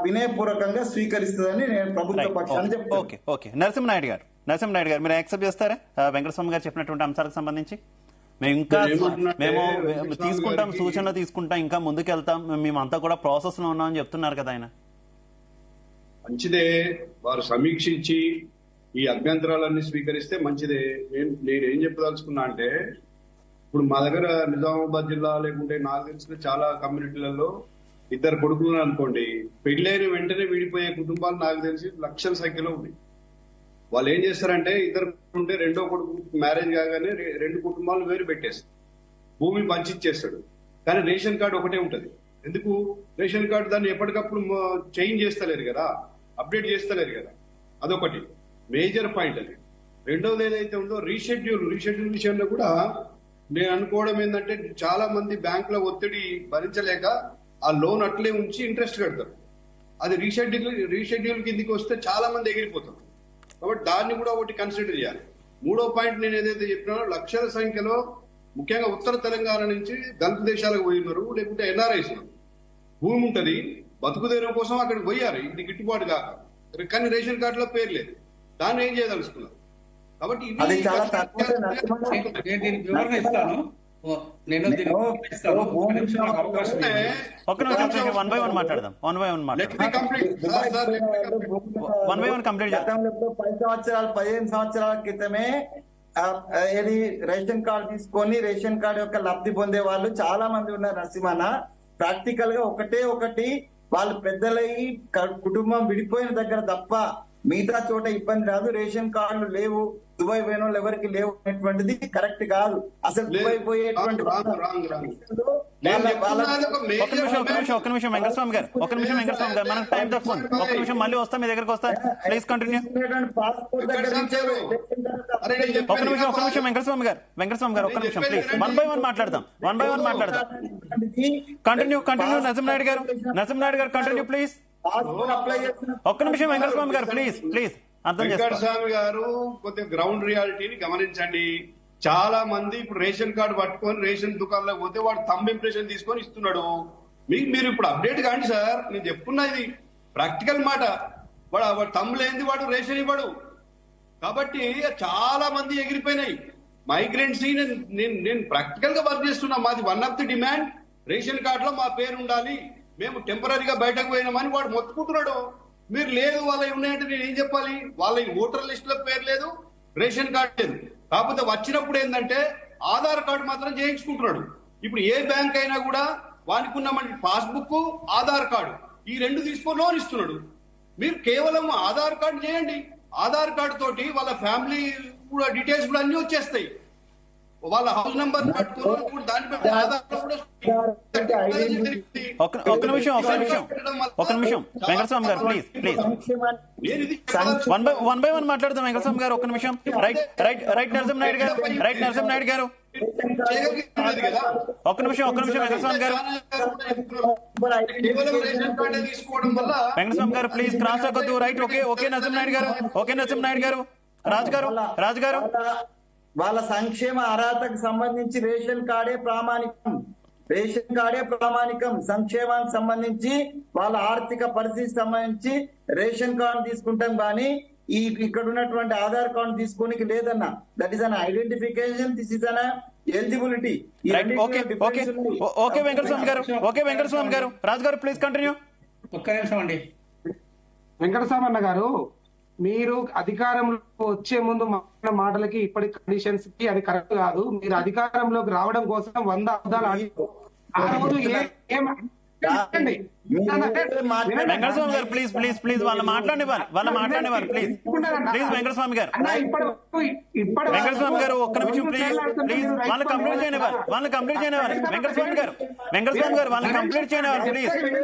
F: వినయపూర్వకంగా స్వీకరిస్తుందని నేను ప్రభుత్వ పక్షాన్ని చెప్తాను.
A: ఓకే నరసింహనాయుడు గారు మీరు యాక్సెప్ట్ చేస్తారా వెంకటస్వామి గారు చెప్పినటువంటి అంశాలకు సంబంధించి? మేము తీసుకుంటాం, సూచనలు తీసుకుంటాం, ఇంకా ముందుకెళ్తాం, మేమంతా కూడా ప్రాసెస్ లో ఉన్నామని చెప్తున్నారు కదా ఆయన.
C: మంచిదే, వారు సమీక్షించి ఈ అభ్యంతరాలన్నీ స్వీకరిస్తే మంచిదే. నేను ఏం చెప్పదలుచుకున్నా అంటే, ఇప్పుడు మా దగ్గర నిజామాబాద్ జిల్లా లేకుంటే నాకు తెలిసిన చాలా కమ్యూనిటీలలో 2 కొడుకులు అనుకోండి, పెళ్ళైన వెంటనే విడిపోయే కుటుంబాలు నాకు తెలిసి లక్షల సంఖ్యలో ఉన్నాయి. వాళ్ళు ఏం చేస్తారంటే 2 ఉంటే రెండో కొడుకు మ్యారేజ్ కాగానే 2 కుటుంబాలు వేరు పెట్టేస్తారు, భూమి పంచిచ్చేస్తాడు. కానీ రేషన్ కార్డు ఒకటే ఉంటది. ఎందుకు? రేషన్ కార్డు దాన్ని ఎప్పటికప్పుడు చేంజ్ చేస్తలేరు కదా, అప్డేట్ చేస్తలేరు కదా, అదొకటి మేజర్ పాయింట్. అది రెండోది ఏదైతే ఉందో రీషెడ్యూల్ విషయంలో కూడా నేను అనుకోవడం ఏంటంటే, చాలా మంది బ్యాంకుల ఒత్తిడి భరించలేక ఆ లోన్ అట్లే ఉంచి ఇంట్రెస్ట్ కడతారు. అది రీషెడ్యూల్ కిందికి వస్తే చాలా మంది ఎగిరిపోతారు. కాబట్టి దాన్ని కూడా ఒకటి కన్సిడర్ చేయాలి. 3వ పాయింట్ నేను ఏదైతే చెప్పినానో, లక్షల సంఖ్యలో ముఖ్యంగా ఉత్తర తెలంగాణ నుంచి గల్ఫ్ దేశాలకు పోయినారు, లేకుంటే ఎన్ఆర్ఐస్ భూమి ఉంటది, బతుకుదేరం కోసం అక్కడికి పోయారు, ఇది గిట్టుబాటు కాక, కానీ రేషన్ కార్డులో పేరు లేదు. దాన్ని ఏం చేయదలుచుకున్నారు? కాబట్టి
F: అది చాలా
E: నేను దీనికి వివరణ ఇస్తాను. నేను దీనికి వివరణ ఇస్తాను. ఒక్క నిమిషం నాకు అవకాశం ఇవ్వండి.
A: ఒక్క నిమిషం, వన్ బై వన్ మాట్లాడదాం. వన్ బై వన్ మాట్లాడదాం. వన్ బై వన్ కంప్లీట్ చేద్దాం.
F: గతంలో 10 సంవత్సరాలు 15 సంవత్సరాల క్రితమే ఏది రేషన్ కార్డు తీసుకొని రేషన్ కార్డు యొక్క లబ్ధి పొందే వాళ్ళు చాలా మంది ఉన్నారు నరసింహన్న. ప్రాక్టికల్ గా ఒకటి వాళ్ళు పెద్దలయ్యి కుటుంబం విడిపోయిన దగ్గర తప్ప మిగతా చోట ఇబ్బంది రాదు. రేషన్ కార్డులు లేవు, దుబాయ్ పోయిన వాళ్ళు ఎవరికి లేవు అనేటువంటిది కరెక్ట్ కాదు. అసలు దుబాయ్ పోయేటువంటి
A: ఒక్క నిమిషం వెంకటస్వామి గారు, మనకు టైం తక్కువ ఉంది. ఒక్క నిమిషం, మళ్ళీ వస్తా మీ దగ్గరకు వస్తా. Please continue.
F: పాస్పోర్ట్ దగ్గర నుంచి
A: ఒక్క నిమిషం వెంకటస్వామి గారు ఒక్క నిమిషం ప్లీజ్. వన్ బై వన్ మాట్లాడదాం. కంటిన్యూ నరసింహనాయుడు గారు కంటిన్యూ ప్లీజ్. ఒక్క నిమిషం వెంకటస్వామి గారు ప్లీజ్ అర్థం చేసుకోండి.
C: వెంకటస్వామి గారు కొద్దిగా గ్రౌండ్ రియాలిటీని గమనించండి. చాలా మంది ఇప్పుడు రేషన్ కార్డు పట్టుకొని రేషన్ దుకాణంలో పోతే వాడు థంబ్ ఇంప్రెషన్ తీసుకొని ఇస్తున్నాడు. మీరు ఇప్పుడు అప్డేట్ కాండి సార్, నేను చెప్తున్నా, ఇది ప్రాక్టికల్ మాట. వాడు థంబ్ లేనిది వాడు రేషన్ ఇవ్వడు. కాబట్టి చాలా మంది ఎగిరిపోయినాయి మైగ్రెంట్స్. నేను ప్రాక్టికల్ గా వర్క్ చేస్తున్నా. మాది one of the demand ration కార్డులో మా పేరు ఉండాలి, మేము టెంపరీగా బయటకు పోయినామని వాడు మొత్తుకుంటున్నాడు. మీరు లేదు వాళ్ళవి ఉన్నాయంటే నేను ఏం చెప్పాలి? వాళ్ళ ఓటర్ లిస్ట్ లో పేరు లేదు, రేషన్ కార్డు లేదు. కాకపోతే వచ్చినప్పుడు ఏంటంటే ఆధార్ కార్డు మాత్రం చేయించుకుంటున్నాడు. ఇప్పుడు ఏ బ్యాంక్ అయినా కూడా వానికి ఉన్న పాస్బుక్, ఆధార్ కార్డు, ఈ రెండు తీసుకొని లోన్ ఇస్తున్నాడు. మీరు కేవలం ఆధార్ కార్డు చేయండి. ఆధార్ కార్డు తోటి వాళ్ళ ఫ్యామిలీ కూడా డీటెయిల్స్ కూడా అన్ని వచ్చేస్తాయి. వాళ్ళ హౌస్ నెంబర్ పట్టుకుని దానిపై ఆధార్ కూడా.
A: ఒక్క నిమిషం వెంకటస్వామి గారు ప్లీజ్. వన్ బై వన్ మాట్లాడదాం వెంకటస్వామి గారు. ఒక్క నిమిషం. రైట్ నరసింహనాయుడు గారు ఒక్క నిమిషం వెంకటస్వామి గారు. వెంకటస్వామి గారు ప్లీజ్ క్రాస్ అవ్వద్దు. రైట్ ఓకే నరసింహనాయుడు గారు. రాజు గారు
F: వాళ్ళ సంక్షేమ అర్హతకు సంబంధించి రేషన్ కార్డే ప్రామాణికం. సంక్షేమానికి సంబంధించి వాళ్ళ ఆర్థిక పరిస్థితికి సంబంధించి రేషన్ కార్డు తీసుకుంటాం, కానీ ఇక్కడ ఉన్నటువంటి ఆధార్ కార్డు తీసుకోనికి లేదన్న. That is an identification, this is an eligibility.
A: Okay Venkataswamy గారు. రాజు గారు ప్లీజ్ కంటిన్యూ.
E: ఒక్క నిమిషం అండి.
B: వెంకటస్వామి అన్న గారు, మీరు అధికారంలోకి వచ్చే ముందు మాటలకి ఇప్పటి కండిషన్స్ కి అది కరెక్ట్ కాదు. మీరు అధికారంలోకి రావడం కోసం 100 అబద్ధాలు ఆడారు. ఆ రోజు
A: వెంకటస్వామి గారు ప్లీజ్ వాళ్ళ మాట్లాడేవారు ప్లీజ్ వెంకటస్వామి గారు. వెంకటస్వామి గారు ఒక్క నిమిషం ప్లీజ్ వాళ్ళని కంప్లీట్ చేయనివ్వాలి. వెంకటస్వామి గారు వాళ్ళని కంప్లీట్ చేయనివ్వాలి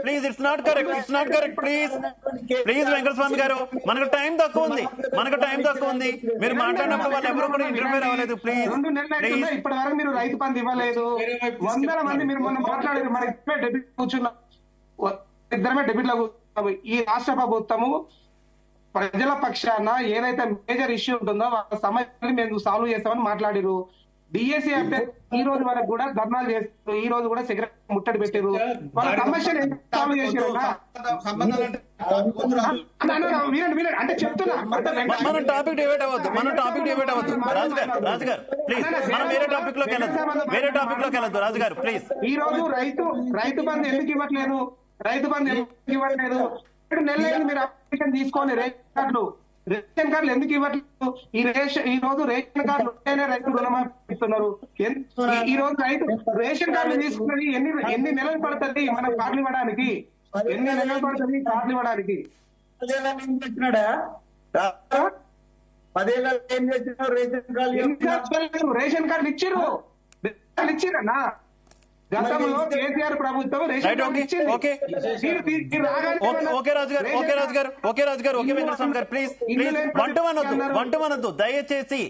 A: please. It's not correct please Venkataswamy garu. మనకు టైం తక్కువ ఉంది. మీరు మాట్లాడినప్పుడు వాళ్ళు ఎవరు కూడా ఇంటర్వ్యూ అవ్వలేదు. ప్లీజ్
B: ఇప్పటి వరకు మీరు రైతు బంధు ఇవ్వలేదు. వందల మంది మీరు మొన్న మాట్లాడారు. మన డెబిట్ కూర్చున్న ఇద్దరమే డెబిట్ లో కూర్చున్నాము. ఈ రాష్ట్ర ప్రభుత్వము ప్రజల పక్షాన ఏదైతే మేజర్ ఇష్యూ ఉంటుందో వాళ్ళ సమస్యని మేము సాల్వ్ చేస్తామని మాట్లాడారు. డిఎస్సీ అభ్యర్థి ఈ రోజు వరకు కూడా ధర్నాలు చేస్తారు. ఈ రోజు కూడా సిగరెట్ ముట్టడి పెట్టారు. వాళ్ళ సమస్యలు సాల్వ్ చేశారు. అంటే చెప్తున్నా,
A: మనం టాపిక్ డిబేట్ అవ్వద్దు. రాజు గారు ప్లీజ్, మనం వేరే టాపిక్ లోకి వెళ్ళొద్దు. రాజు గారు ప్లీజ్.
B: ఈ రోజు రైతు బంధు ఎందుకు ఇవ్వట్లేదు? 7 నెలలు మీరు అప్లికేషన్ తీసుకొని రేషన్ కార్డులు ఎందుకు ఇవ్వట్లేదు? ఈ రోజు రేషన్ కార్డులు ఉంటేనే రైతు రుణమాఫీ ఇస్తున్నారు. ఈ రోజు రైతు రేషన్ కార్డులు తీసుకున్నది ఎన్ని నెలలు పడుతుంది మనం కార్డులు ఇవ్వడానికి? ఎన్ని నెలలు పడుతుంది కార్డులు ఇవ్వడానికి?
F: 10 ఏళ్ళలో ఏం చేస్తున్నారు?
B: రేషన్ కార్డులు ఇచ్చిరన్నా. గతంలో కేసీఆర్ ప్రభుత్వం రేషన్ కార్డు ఇచ్చింది.
A: ఓకే రాజు గారు వెంకటస్వామి గారు ప్లీజ్ వంట అనొద్దు దయచేసి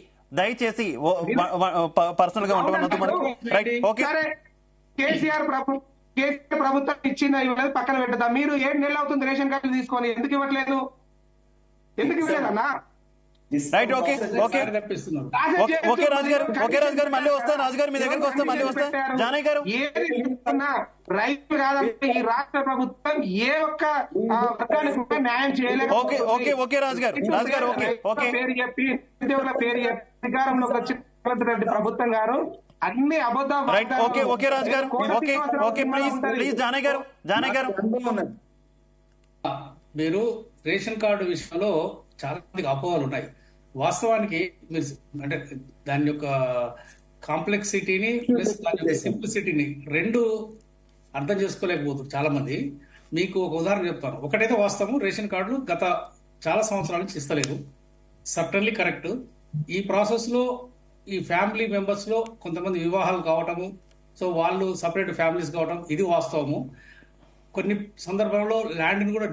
A: పర్సనల్ గా వంట.
B: కేసీఆర్ ప్రభుత్వం ఇచ్చిందా ఇవ్వలేదు పక్కన పెడతా. మీరు 7 నెలలు అవుతుంది రేషన్ కార్డు తీసుకొని, ఎందుకు ఇవ్వట్లేదన్నా?
A: రైట్, ఓకే ఓకే
E: తప్పిస్తున్నారు.
A: ఓకే రాజు గారు, ఓకే రాజు గారు, మళ్ళీ వస్తాను రాజు గారు, మీ దగ్గరికి వస్తా, మళ్ళీ వస్తా. జానయ్య గారు,
B: ఏది చెప్తున్నా రైతులు కాదంటే ఈ రాష్ట్ర ప్రభుత్వం ఏ ఒక్క వర్గానికి కూడా న్యాయం చేయలేదు.
A: ఓకే ఓకే ఓకే రాజు గారు, రాజు గారు, ఓకే ఓకే
B: పేరు చెప్పి ఉద్యోగుల పేరు చెప్పి అధికారంలోకి వచ్చి రేవంత్ రెడ్డి ప్రభుత్వం గారు అన్ని అబద్ధాలు.
A: Right, okay okay Raju garu, okay okay please please Janayya garu, Janayya గారు.
E: మీరు రేషన్ కార్డు విషయంలో చాలా మందికి అపోహలు ఉన్నాయి. వాస్తవానికి మీరు అంటే దాని యొక్క కాంప్లెక్సిటీని ప్లస్ దాని యొక్క సింప్లిసిటీని రెండు అర్థం చేసుకోలేకపోతున్నారు చాలా మంది. మీకు ఒక ఉదాహరణ చెప్తాను. ఒకటైతే వాస్తవం, రేషన్ కార్డులు గత చాలా సంవత్సరాల నుంచి ఇస్తలేదు. Certainly correct. ఈ ప్రాసెస్ లో ఈ ఫ్యామిలీ మెంబర్స్ లో కొంతమంది వివాహాలు కావటము, సో వాళ్ళు సపరేట్ ఫ్యామిలీస్ కావటం, ఇది వాస్తవము. కొన్ని సందర్భంలో ల్యాండ్ కూడా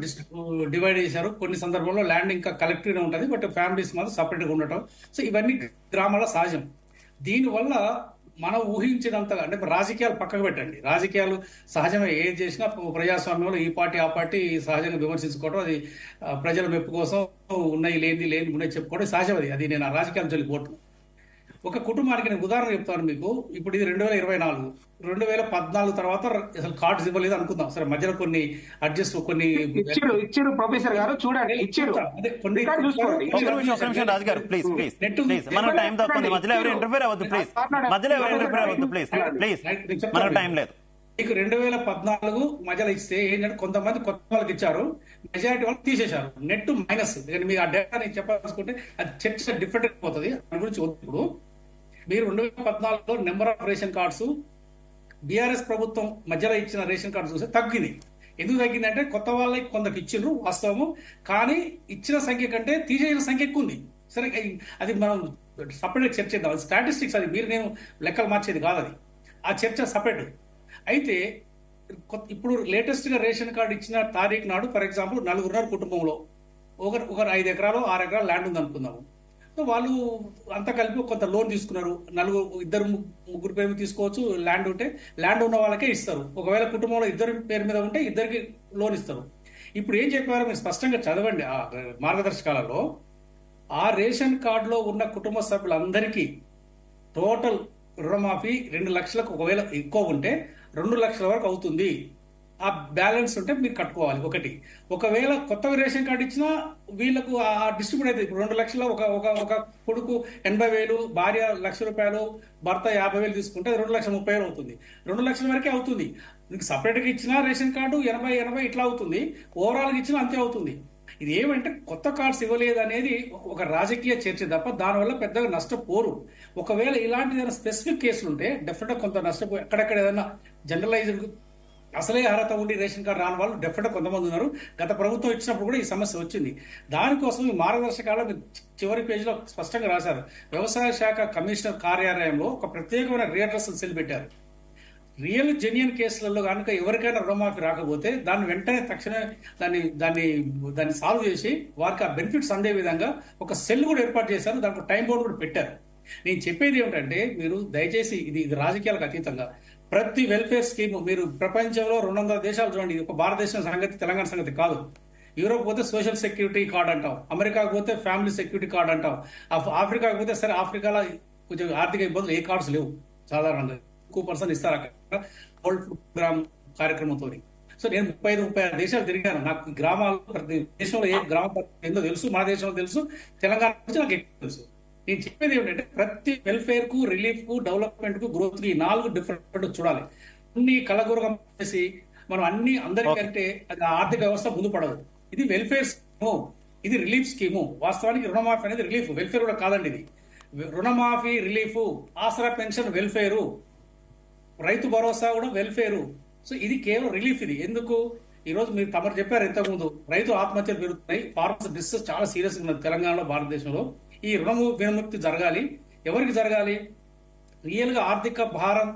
E: డివైడ్ చేశారు, కొన్ని సందర్భంలో ల్యాండ్ ఇంకా కలెక్టివ్ ఉంటుంది, బట్ ఫ్యామిలీస్ మాత్రం సపరేట్ గా ఉండటం. సో ఇవన్నీ గ్రామాల సహజం. దీనివల్ల మనం ఊహించినంతగా అంటే రాజకీయాలు పక్కకు పెట్టండి, రాజకీయాలు సహజమే, ఏది చేసినా ప్రజాస్వామ్యంలో ఈ పార్టీ ఆ పార్టీ సహజంగా విమర్శించుకోవడం, అది ప్రజల మెప్పు కోసం ఉన్నాయి లేని ఉన్నాయి చెప్పుకోవడం సహజం. అది నేను ఆ రాజకీయాలు చెల్లిపోవటం. ఒక కుటుంబానికి నేను ఉదాహరణ చెప్తాను మీకు. ఇప్పుడు ఇది 2024, 2014 తర్వాత అసలు కార్డ్స్ ఇవ్వలేదు అనుకుందాం. సరే మధ్యలో కొన్ని అడ్జస్ట్ కొన్ని
B: ఇచ్చారు ప్రొఫెసర్ గారు, చూడండి ఇచ్చారు.
E: అదే కొన్ని
A: ఒక నిమిషం రాజు గారు, ప్లీజ్ ప్లీజ్ ప్లీజ్, మన టైం తక్కువ, మధ్యలో ఎవరు ఇంటర్ఫేర్ అవ్వద్దు ప్లీజ్, మధ్యలో ఎవరు ఇంటర్ఫేర్ అవ్వద్దు ప్లీజ్ ప్లీజ్, మనకు టైం లేదు.
E: మీకు 2014 మధ్యలో ఇస్తే ఏంటంటే కొంతమంది కొత్త వాళ్ళకి ఇచ్చారు, మెజారిటీ వాళ్ళు తీసేశారు. Net minus. మీరు ఆ డేటా నేను చెప్పాల్సుకుంటే అది చర్చ డిఫరెంట్ అయిపోతుంది, దాని గురించి ఇప్పుడు మీరు 2014లో number of ration cards BRS ప్రభుత్వం మధ్యలో ఇచ్చిన రేషన్ కార్డు చూస్తే తగ్గింది. ఎందుకు తగ్గిందంటే కొత్త వాళ్ళకి కొందరికి ఇచ్చిండ్రు వాస్తవము, కానీ ఇచ్చిన సంఖ్య కంటే తీసేసిన సంఖ్య ఎక్కువ ఉంది. సరే అది మనం సపరేట్ చర్చ చేద్దాం. స్టాటిస్టిక్స్, అది మీరు నేను లెక్కలు మార్చేది కాదు, అది ఆ చర్చ సపరేట్. అయితే ఇప్పుడు లేటెస్ట్ గా రేషన్ కార్డు ఇచ్చిన తారీఖు నాడు ఫర్ ఎగ్జాంపుల్ 4 కుటుంబంలో ఒక 5 ఎకరాలు 6 ఎకరాలు ల్యాండ్ ఉంది అనుకుందాము. వాళ్ళు అంతా కలిపి కొంత లోన్ తీసుకున్నారు. 2-3 పేరు మీద తీసుకోవచ్చు. ల్యాండ్ ఉంటే ల్యాండ్ ఉన్న వాళ్ళకే ఇస్తారు. ఒకవేళ కుటుంబంలో 2 పేరు మీద ఉంటే 2కి లోన్ ఇస్తారు. ఇప్పుడు ఏం చెప్పారో మీరు స్పష్టంగా చదవండి ఆ మార్గదర్శకాలలో. ఆ రేషన్ కార్డులో ఉన్న కుటుంబ సభ్యులందరికీ టోటల్ రుణమాఫీ 2 లక్షలకు ఒకవేళ ఎక్కువ ఉంటే 2 లక్షల వరకు అవుతుంది. ఆ బ్యాలెన్స్ ఉంటే మీరు కట్టుకోవాలి. ఒకవేళ కొత్తగా రేషన్ కార్డు ఇచ్చినా వీళ్ళకు ఆ డిస్ట్రిబ్యూట్ అయితే ఇప్పుడు 2 లక్షల ఒక కొడుకు 80,000, భార్య ₹1,00,000, భర్త 50,000 తీసుకుంటే 2,30,000 అవుతుంది. 2 లక్షల వరకే అవుతుంది. మీకు సపరేట్ గా ఇచ్చినా రేషన్ కార్డు 80 ఇట్లా అవుతుంది, ఓవరాల్ గా ఇచ్చినా అంతే అవుతుంది. ఇది ఏమంటే కొత్త కార్డ్స్ ఇవ్వలేదు అనేది ఒక రాజకీయ చర్చ తప్ప దానివల్ల పెద్దగా నష్టపోరు. ఒకవేళ ఇలాంటి ఏదైనా స్పెసిఫిక్ కేసులు ఉంటే డెఫినెట్ గా కొంత నష్టపోయి ఎక్కడెక్కడ ఏదైనా జనరలైజ్డ్ అసలే అర్హత ఉండి రేషన్ కార్డు రాని వాళ్ళు డెఫినెట్ గా కొంతమంది ఉన్నారు. గత ప్రభుత్వం ఇచ్చినప్పుడు కూడా ఈ సమస్య వచ్చింది. దానికోసం ఈ మార్గదర్శకాలు చివరి పేజీలో స్పష్టంగా రాశారు. వ్యవసాయ శాఖ కమిషనర్ కార్యాలయంలో ఒక ప్రత్యేకమైన రీఅడ్రసల్ సెల్ పెట్టారు. రియల్ జెన్యున్ కేసులలో కనుక ఎవరికైనా రుణమాఫీ రాకపోతే దాన్ని వెంటనే తక్షణమే దాన్ని సాల్వ్ చేసి వారికి ఆ బెనిఫిట్స్ అందే విధంగా ఒక సెల్ కూడా ఏర్పాటు చేశారు. దానికి టైం బౌండ్ కూడా పెట్టారు. నేను చెప్పేది ఏమిటంటే మీరు దయచేసి ఇది రాజకీయాలకు అతీతంగా ప్రతి వెల్ఫేర్ స్కీమ్ మీరు ప్రపంచంలో 200 దేశాలు చూడండి. ఒక భారతదేశం సంగతి తెలంగాణ సంగతి కాదు. యూరోప్ పోతే సోషల్ సెక్యూరిటీ కార్డ్ అంటాం, అమెరికాకు పోతే ఫ్యామిలీ సెక్యూరిటీ కార్డ్ అంటాం, ఆఫ్రికాకు పోతే సరే ఆఫ్రికాలో కొంచెం ఆర్థిక ఇబ్బందులు ఏ కార్డ్స్ లేవు సాధారణంగా. 2% ఇస్తారు అక్కడ గోల్డ్ ప్రోగ్రామ్ కార్యక్రమంతో. సో నేను 35-36 దేశాలు తిరిగాను. నాకు గ్రామాలు ప్రతి దేశంలో ఏ గ్రామం ఏందో తెలుసు, మన దేశంలో తెలుసు, తెలంగాణ నుంచి నాకు ఎక్కువ తెలుసు. నేను చెప్పేది ఏమిటంటే ప్రతి వెల్ఫేర్ కు, రిలీఫ్ కు, డెవలప్మెంట్ కు, గ్రోత్ కి 4 డిఫరెంట్ చూడాలి. అన్ని కలగూరగా చేసి మనం అందరికంటే అది ఆర్థిక వ్యవస్థ ముందు పడదు. ఇది వెల్ఫేర్ స్కీము, ఇది రిలీఫ్ స్కీము. వాస్తవానికి రుణమాఫీ అనేది రిలీఫ్, వెల్ఫేర్ కూడా కాదండి. ఇది రుణమాఫీ రిలీఫ్, ఆసరా పెన్షన్ వెల్ఫేరు, రైతు భరోసా కూడా వెల్ఫేరు. సో ఇది కేవలం రిలీఫ్. ఇది ఎందుకు ఈ రోజు మీరు తమరు చెప్పారు ఇంతకుముందు రైతు ఆత్మహత్యలు పెరుగుతున్నాయి, ఫార్మర్స్ డిస్ట్రెస్ చాలా సీరియస్ ఉన్నది తెలంగాణలో, భారతదేశంలో. ఈ రుణము విముక్తి జరగాలి. ఎవరికి జరగాలి? రియల్ గా ఆర్థిక భారం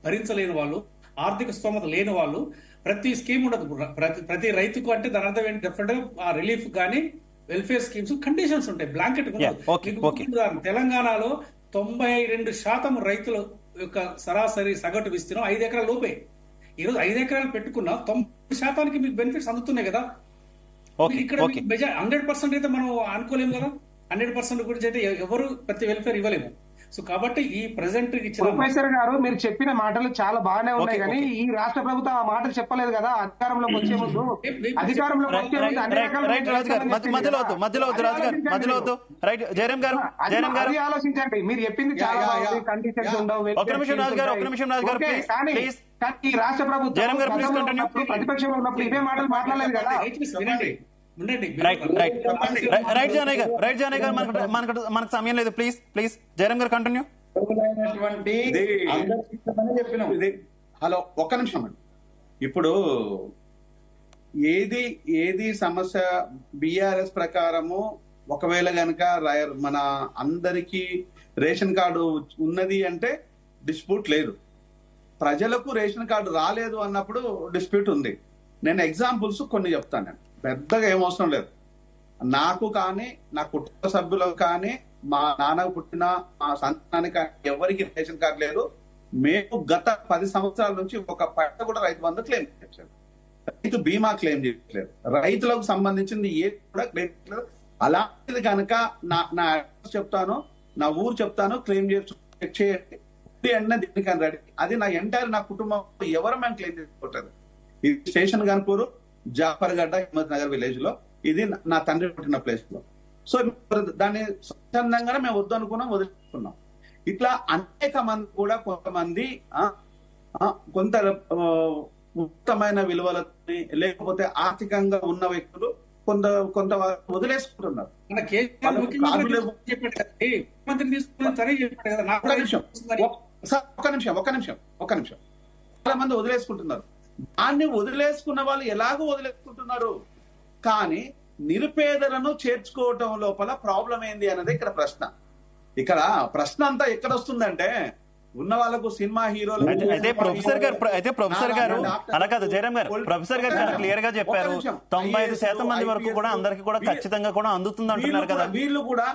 E: భరించలేని వాళ్ళు, ఆర్థిక స్తోమత లేని వాళ్ళు. ప్రతి స్కీమ్ ఉండదు. ప్రతి రైతుకు అంటే దాని అర్థం ఏంటి? డెఫినెట్ గా ఆ రిలీఫ్ కానీ వెల్ఫేర్ స్కీమ్స్ కండిషన్స్ ఉంటాయి, బ్లాంకెట్ ఉండదు. తెలంగాణలో 92% రైతుల యొక్క సరాసరి సగటు విస్తీర్ణం 5 ఎకరాల లోపే. ఈరోజు 5 ఎకరాలు పెట్టుకున్న 90% మీకు బెనిఫిట్స్ అందుతున్నాయి కదా. ఇక్కడ 100% అయితే మనం అనుకోలేము కదా. 100% గురించి అయితే ఎవరు ప్రతి వెల్ఫేర్ ఇవ్వలేము. సో కాబట్టి ఈ ప్రెసెంట్ ఇచ్చిన
B: ప్రొఫెసర్ గారు మీరు చెప్పిన మాటలు చాలా బాగానే ఉన్నాయి,
A: ఓకే,
B: కానీ
A: ఓకే.
B: ఈ రాష్ట్ర ప్రభుత్వం ఆ మాటలు చెప్పలేదు కదా అధికారంలోకి వచ్చే ముందు. అధికారంలోకి వచ్చే ముందు అన్ని రకాల
A: రైట్ రాజు గారు, మధ్యలో వద్దు రాజు గారు, మధ్యలో వద్దు. రైట్ జయరాం గారు,
B: అది ఆలోచించండి. మీరు చెప్పింది చాలా బాగుంది, కండిషన్స్ ఉండవు.
A: ఒక్క నిమిషం రాజు గారు,
B: ఓకే, కానీ ఈ రాష్ట్ర ప్రభుత్వం
A: జయరాం గారు, please
B: గతంలో
A: continue.
B: ఉన్నప్పుడు, ప్రతిపక్షంలో ఉన్నప్పుడు ఇవే మాటలు మాట్లాడలేదు కదా.
E: వినండి.
A: రైట్ జానయ్య గారు, మనకు సమయం లేదు. ప్లీజ్ జయరాం గారు కంటిన్యూ.
G: హలో, ఒక్క నిమిషం అండి. ఇప్పుడు ఏది సమస్య బిఆర్ఎస్ ప్రకారము ఒకవేళ గనక మన అందరికీ రేషన్ కార్డు ఉన్నది అంటే డిస్ప్యూట్ లేదు. ప్రజలకు రేషన్ కార్డు రాలేదు అన్నప్పుడు డిస్ప్యూట్ ఉంది. నేను ఎగ్జాంపుల్స్ కొన్ని చెప్తాను. నేను పెద్దగా ఏమవసరం లేదు. నాకు కానీ నా కుటుంబ సభ్యులకు కానీ మా నాన్నకు పుట్టిన మా సంతానానికి కానీ ఎవరికి రేషన్ కార్డు లేదు. మేము గత 10 సంవత్సరాల నుంచి ఒక పట్ట కూడా రైతు బంధు క్లెయిమ్ చేయట్లేదు, రైతు బీమా క్లెయిమ్ చేయట్లేదు, రైతులకు సంబంధించింది ఏది కూడా క్లెయిమ్ చేయట్లేదు. అలాంటిది కనుక నా అడ్రస్ చెప్తాను, నా ఊరు చెప్తాను, క్లెయిమ్ చేయండి దీనికని రెడీ. అది నా ఎంటైర్ నా కుటుంబం ఎవరు మేము క్లెయిమ్ చేసుకోవట్లేదు. ఇది స్టేషన్ గన్పూర్, జాఫర్గడ్డ, హిమ్మత్ నగర్ విలేజ్ లో, ఇది నా తండ్రి పుట్టిన ప్లేస్ లో. సో దాన్ని స్వచ్ఛందంగానే మేము వద్దు అనుకున్నాం, వదిలేసుకున్నాం. ఇట్లా అనేక మంది కూడా కొంతమంది కొంత ఉత్తమైన విలువలని లేకపోతే ఆర్థికంగా ఉన్న వ్యక్తులు కొంత వదిలేసుకుంటున్నారు. ఒక్క నిమిషం. చాలా మంది వదిలేసుకుంటున్నారు. దాన్ని వదిలేసుకున్న వాళ్ళు ఎలాగో వదిలేసుకుంటున్నారు, కానీ నిరుపేదలను చేర్చుకోవటం లోపల ప్రాబ్లం ఏంది అనేది ఇక్కడ ప్రశ్న. ఇక్కడ ప్రశ్న అంతా ఎక్కడ వస్తుందంటే ఉన్న వాళ్ళకు సినిమా హీరోలు
A: అయితే ప్రొఫెసర్ గారు అలా కాదు జయరాం గారు, ప్రొఫెసర్ గారు చాలా క్లియర్ గా చెప్పారు. 95% మంది వరకు కూడా అందరికి కూడా ఖచ్చితంగా కూడా అందుతుంది అంటున్నారు కదా.
G: వీళ్ళు కూడా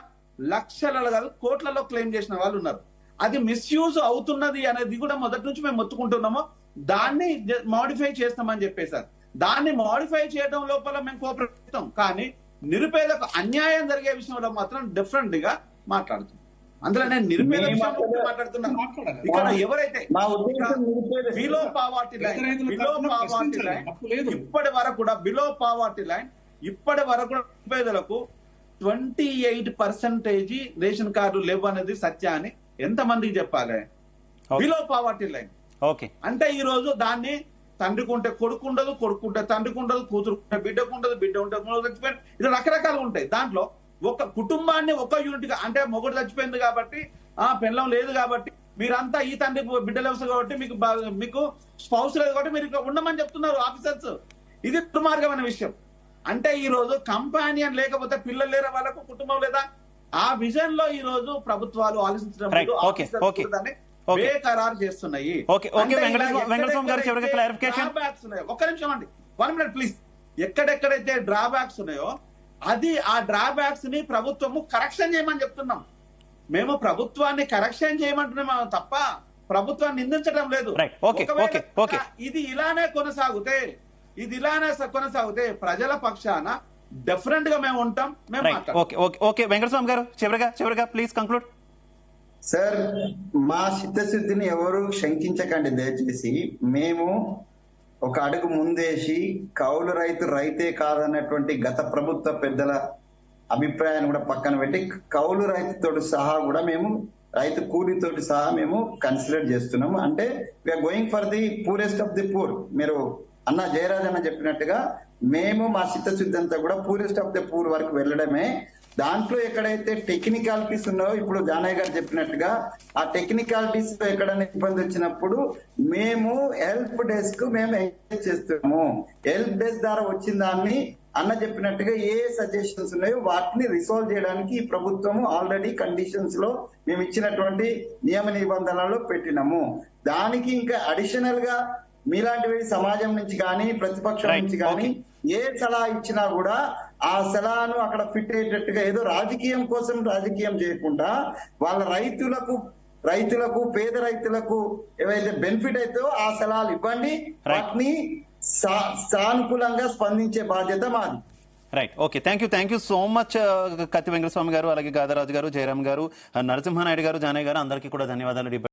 G: లక్షలలో కాదు కోట్లలో క్లెయిమ్ చేసిన వాళ్ళు ఉన్నారు. అది మిస్యూజ్ అవుతున్నది అనేది కూడా మొదటి నుంచి మేము మొత్తుకుంటున్నాము. దాన్ని మాడిఫై చేస్తామని చెప్పేశారు. దాన్ని మాడిఫై చేయడం లోపల మేము కోఆపరేట్ చేస్తాం, కానీ నిరుపేదకు అన్యాయం జరిగే విషయంలో మాత్రం డిఫరెంట్ గా మాట్లాడుతున్నాం. అందులో నేను నిరుపేద విషయంలో మాట్లాడుతున్నాను. ఇక్కడ ఎవరైతే బిలో పావర్టీ లైన్ ఇప్పటి వరకు కూడా ఇప్పటి వరకు నిరుపేదలకు 28% రేషన్ కార్డు లేవు అనేది సత్యాన్ని ఎంతమందికి చెప్పాలి? Below poverty line.
A: ఓకే,
G: అంటే ఈ రోజు దాన్ని తండ్రికి ఉంటే కొడుకు ఉండదు, కొడుకుంటే తండ్రికి ఉండదు, కూతురు ఉంటే బిడ్డకు ఉండదు, బిడ్డ ఉంటే చచ్చిపోయింది. ఇది రకరకాలుగా ఉంటాయి. దాంట్లో ఒక కుటుంబాన్ని ఒక యూనిట్ గా, అంటే మొగుడు చచ్చిపోయింది కాబట్టి పెళ్ళం లేదు కాబట్టి మీరంతా ఈ తండ్రి బిడ్డలు వస్తారు కాబట్టి మీకు స్పౌస్ లేదు కాబట్టి మీరు ఇక్కడ ఉండమని చెప్తున్నారు ఆఫీసర్స్. ఇది దుర్మార్గమైన విషయం. అంటే ఈ రోజు కంపానియన్ లేకపోతే పిల్లలు లేరా, వాళ్ళకు కుటుంబం లేదా? ఆ విజన్ లో ఈ రోజు ప్రభుత్వాలు ఆలోచించడం బేఖరారు చేస్తున్నాయి. ఒక్క నిమిషం అండి, 1 minute ప్లీజ్. ఎక్కడెక్కడైతే డ్రాబ్యాక్స్ ఉన్నాయో ఆ డ్రాబ్యాక్స్ ని ప్రభుత్వము కరెక్షన్ చేయమని చెప్తున్నాం. మేము ప్రభుత్వాన్ని కరెక్షన్ చేయమంటున్నాం తప్ప ప్రభుత్వాన్ని నిందించడం లేదు. ఇది ఇలానే కొనసాగితే ప్రజల పక్షాన డెఫినెట్ గా మేము ఉంటాం.
A: వెంకటస్వామి గారు చివరిగా ప్లీజ్ కంక్లూడ్.
F: సార్, మా చిత్తశుద్ధిని ఎవరు శంకించకండి దయచేసి. మేము ఒక అడుగు ముందేసి కౌలు రైతే కాదన్నటువంటి గత ప్రభుత్వ పెద్దల అభిప్రాయాన్ని కూడా పక్కన పెట్టి కౌలు రైతుతోటి సహా కూడా మేము రైతు కూలీతోటి సహా మేము కన్సిడర్ చేస్తున్నాము. అంటే we are going for the poorest of the poor. మీరు జయరాజ్ అన్న చెప్పినట్టుగా మేము మా చిత్తశుద్ధి అంతా కూడా పూరెస్ట్ ఆఫ్ ది పూర్ వరకు వెళ్ళడమే. దాంట్లో ఎక్కడైతే టెక్నికాలిటీస్ ఉన్నాయో, ఇప్పుడు జానయ్య గారు చెప్పినట్టుగా ఆ టెక్నికాలిటీస్ లో ఎక్కడైనా ఇబ్బంది వచ్చినప్పుడు మేము హెల్ప్ డెస్క్ మేము ఎంకరేజ్ చేస్తున్నాము. హెల్ప్ డెస్క్ ద్వారా వచ్చిన దాన్ని అన్న చెప్పినట్టుగా ఏ సజెషన్స్ ఉన్నాయో వాటిని రిసాల్వ్ చేయడానికి ఈ ప్రభుత్వము ఆల్రెడీ కండిషన్స్ లో మేము ఇచ్చినటువంటి నియమ నిబంధనలు పెట్టినాము. దానికి ఇంకా అడిషనల్ గా మీలాంటి సమాజం నుంచి కానీ ప్రతిపక్షం నుంచి కానీ ఏ సలహా ఇచ్చినా కూడా ఆ సలహాను అక్కడ ఫిట్ అయ్యేటట్టుగా ఏదో రాజకీయం కోసం రాజకీయం చేయకుండా వాళ్ళ రైతులకు పేద రైతులకు ఏవైతే బెనిఫిట్ అవుతాయో ఆ సలహాలు ఇవ్వండి. వాటిని సానుకూలంగా స్పందించే బాధ్యత మాది.
A: Right, okay, thank you so much కత్తి వెంకటస్వామి గారు, అలాగే గాదరాజు గారు, జయరామ్ గారు, నరసింహానాయుడు గారు, జానయ్య గారు, అందరికీ కూడా ధన్యవాదాలు.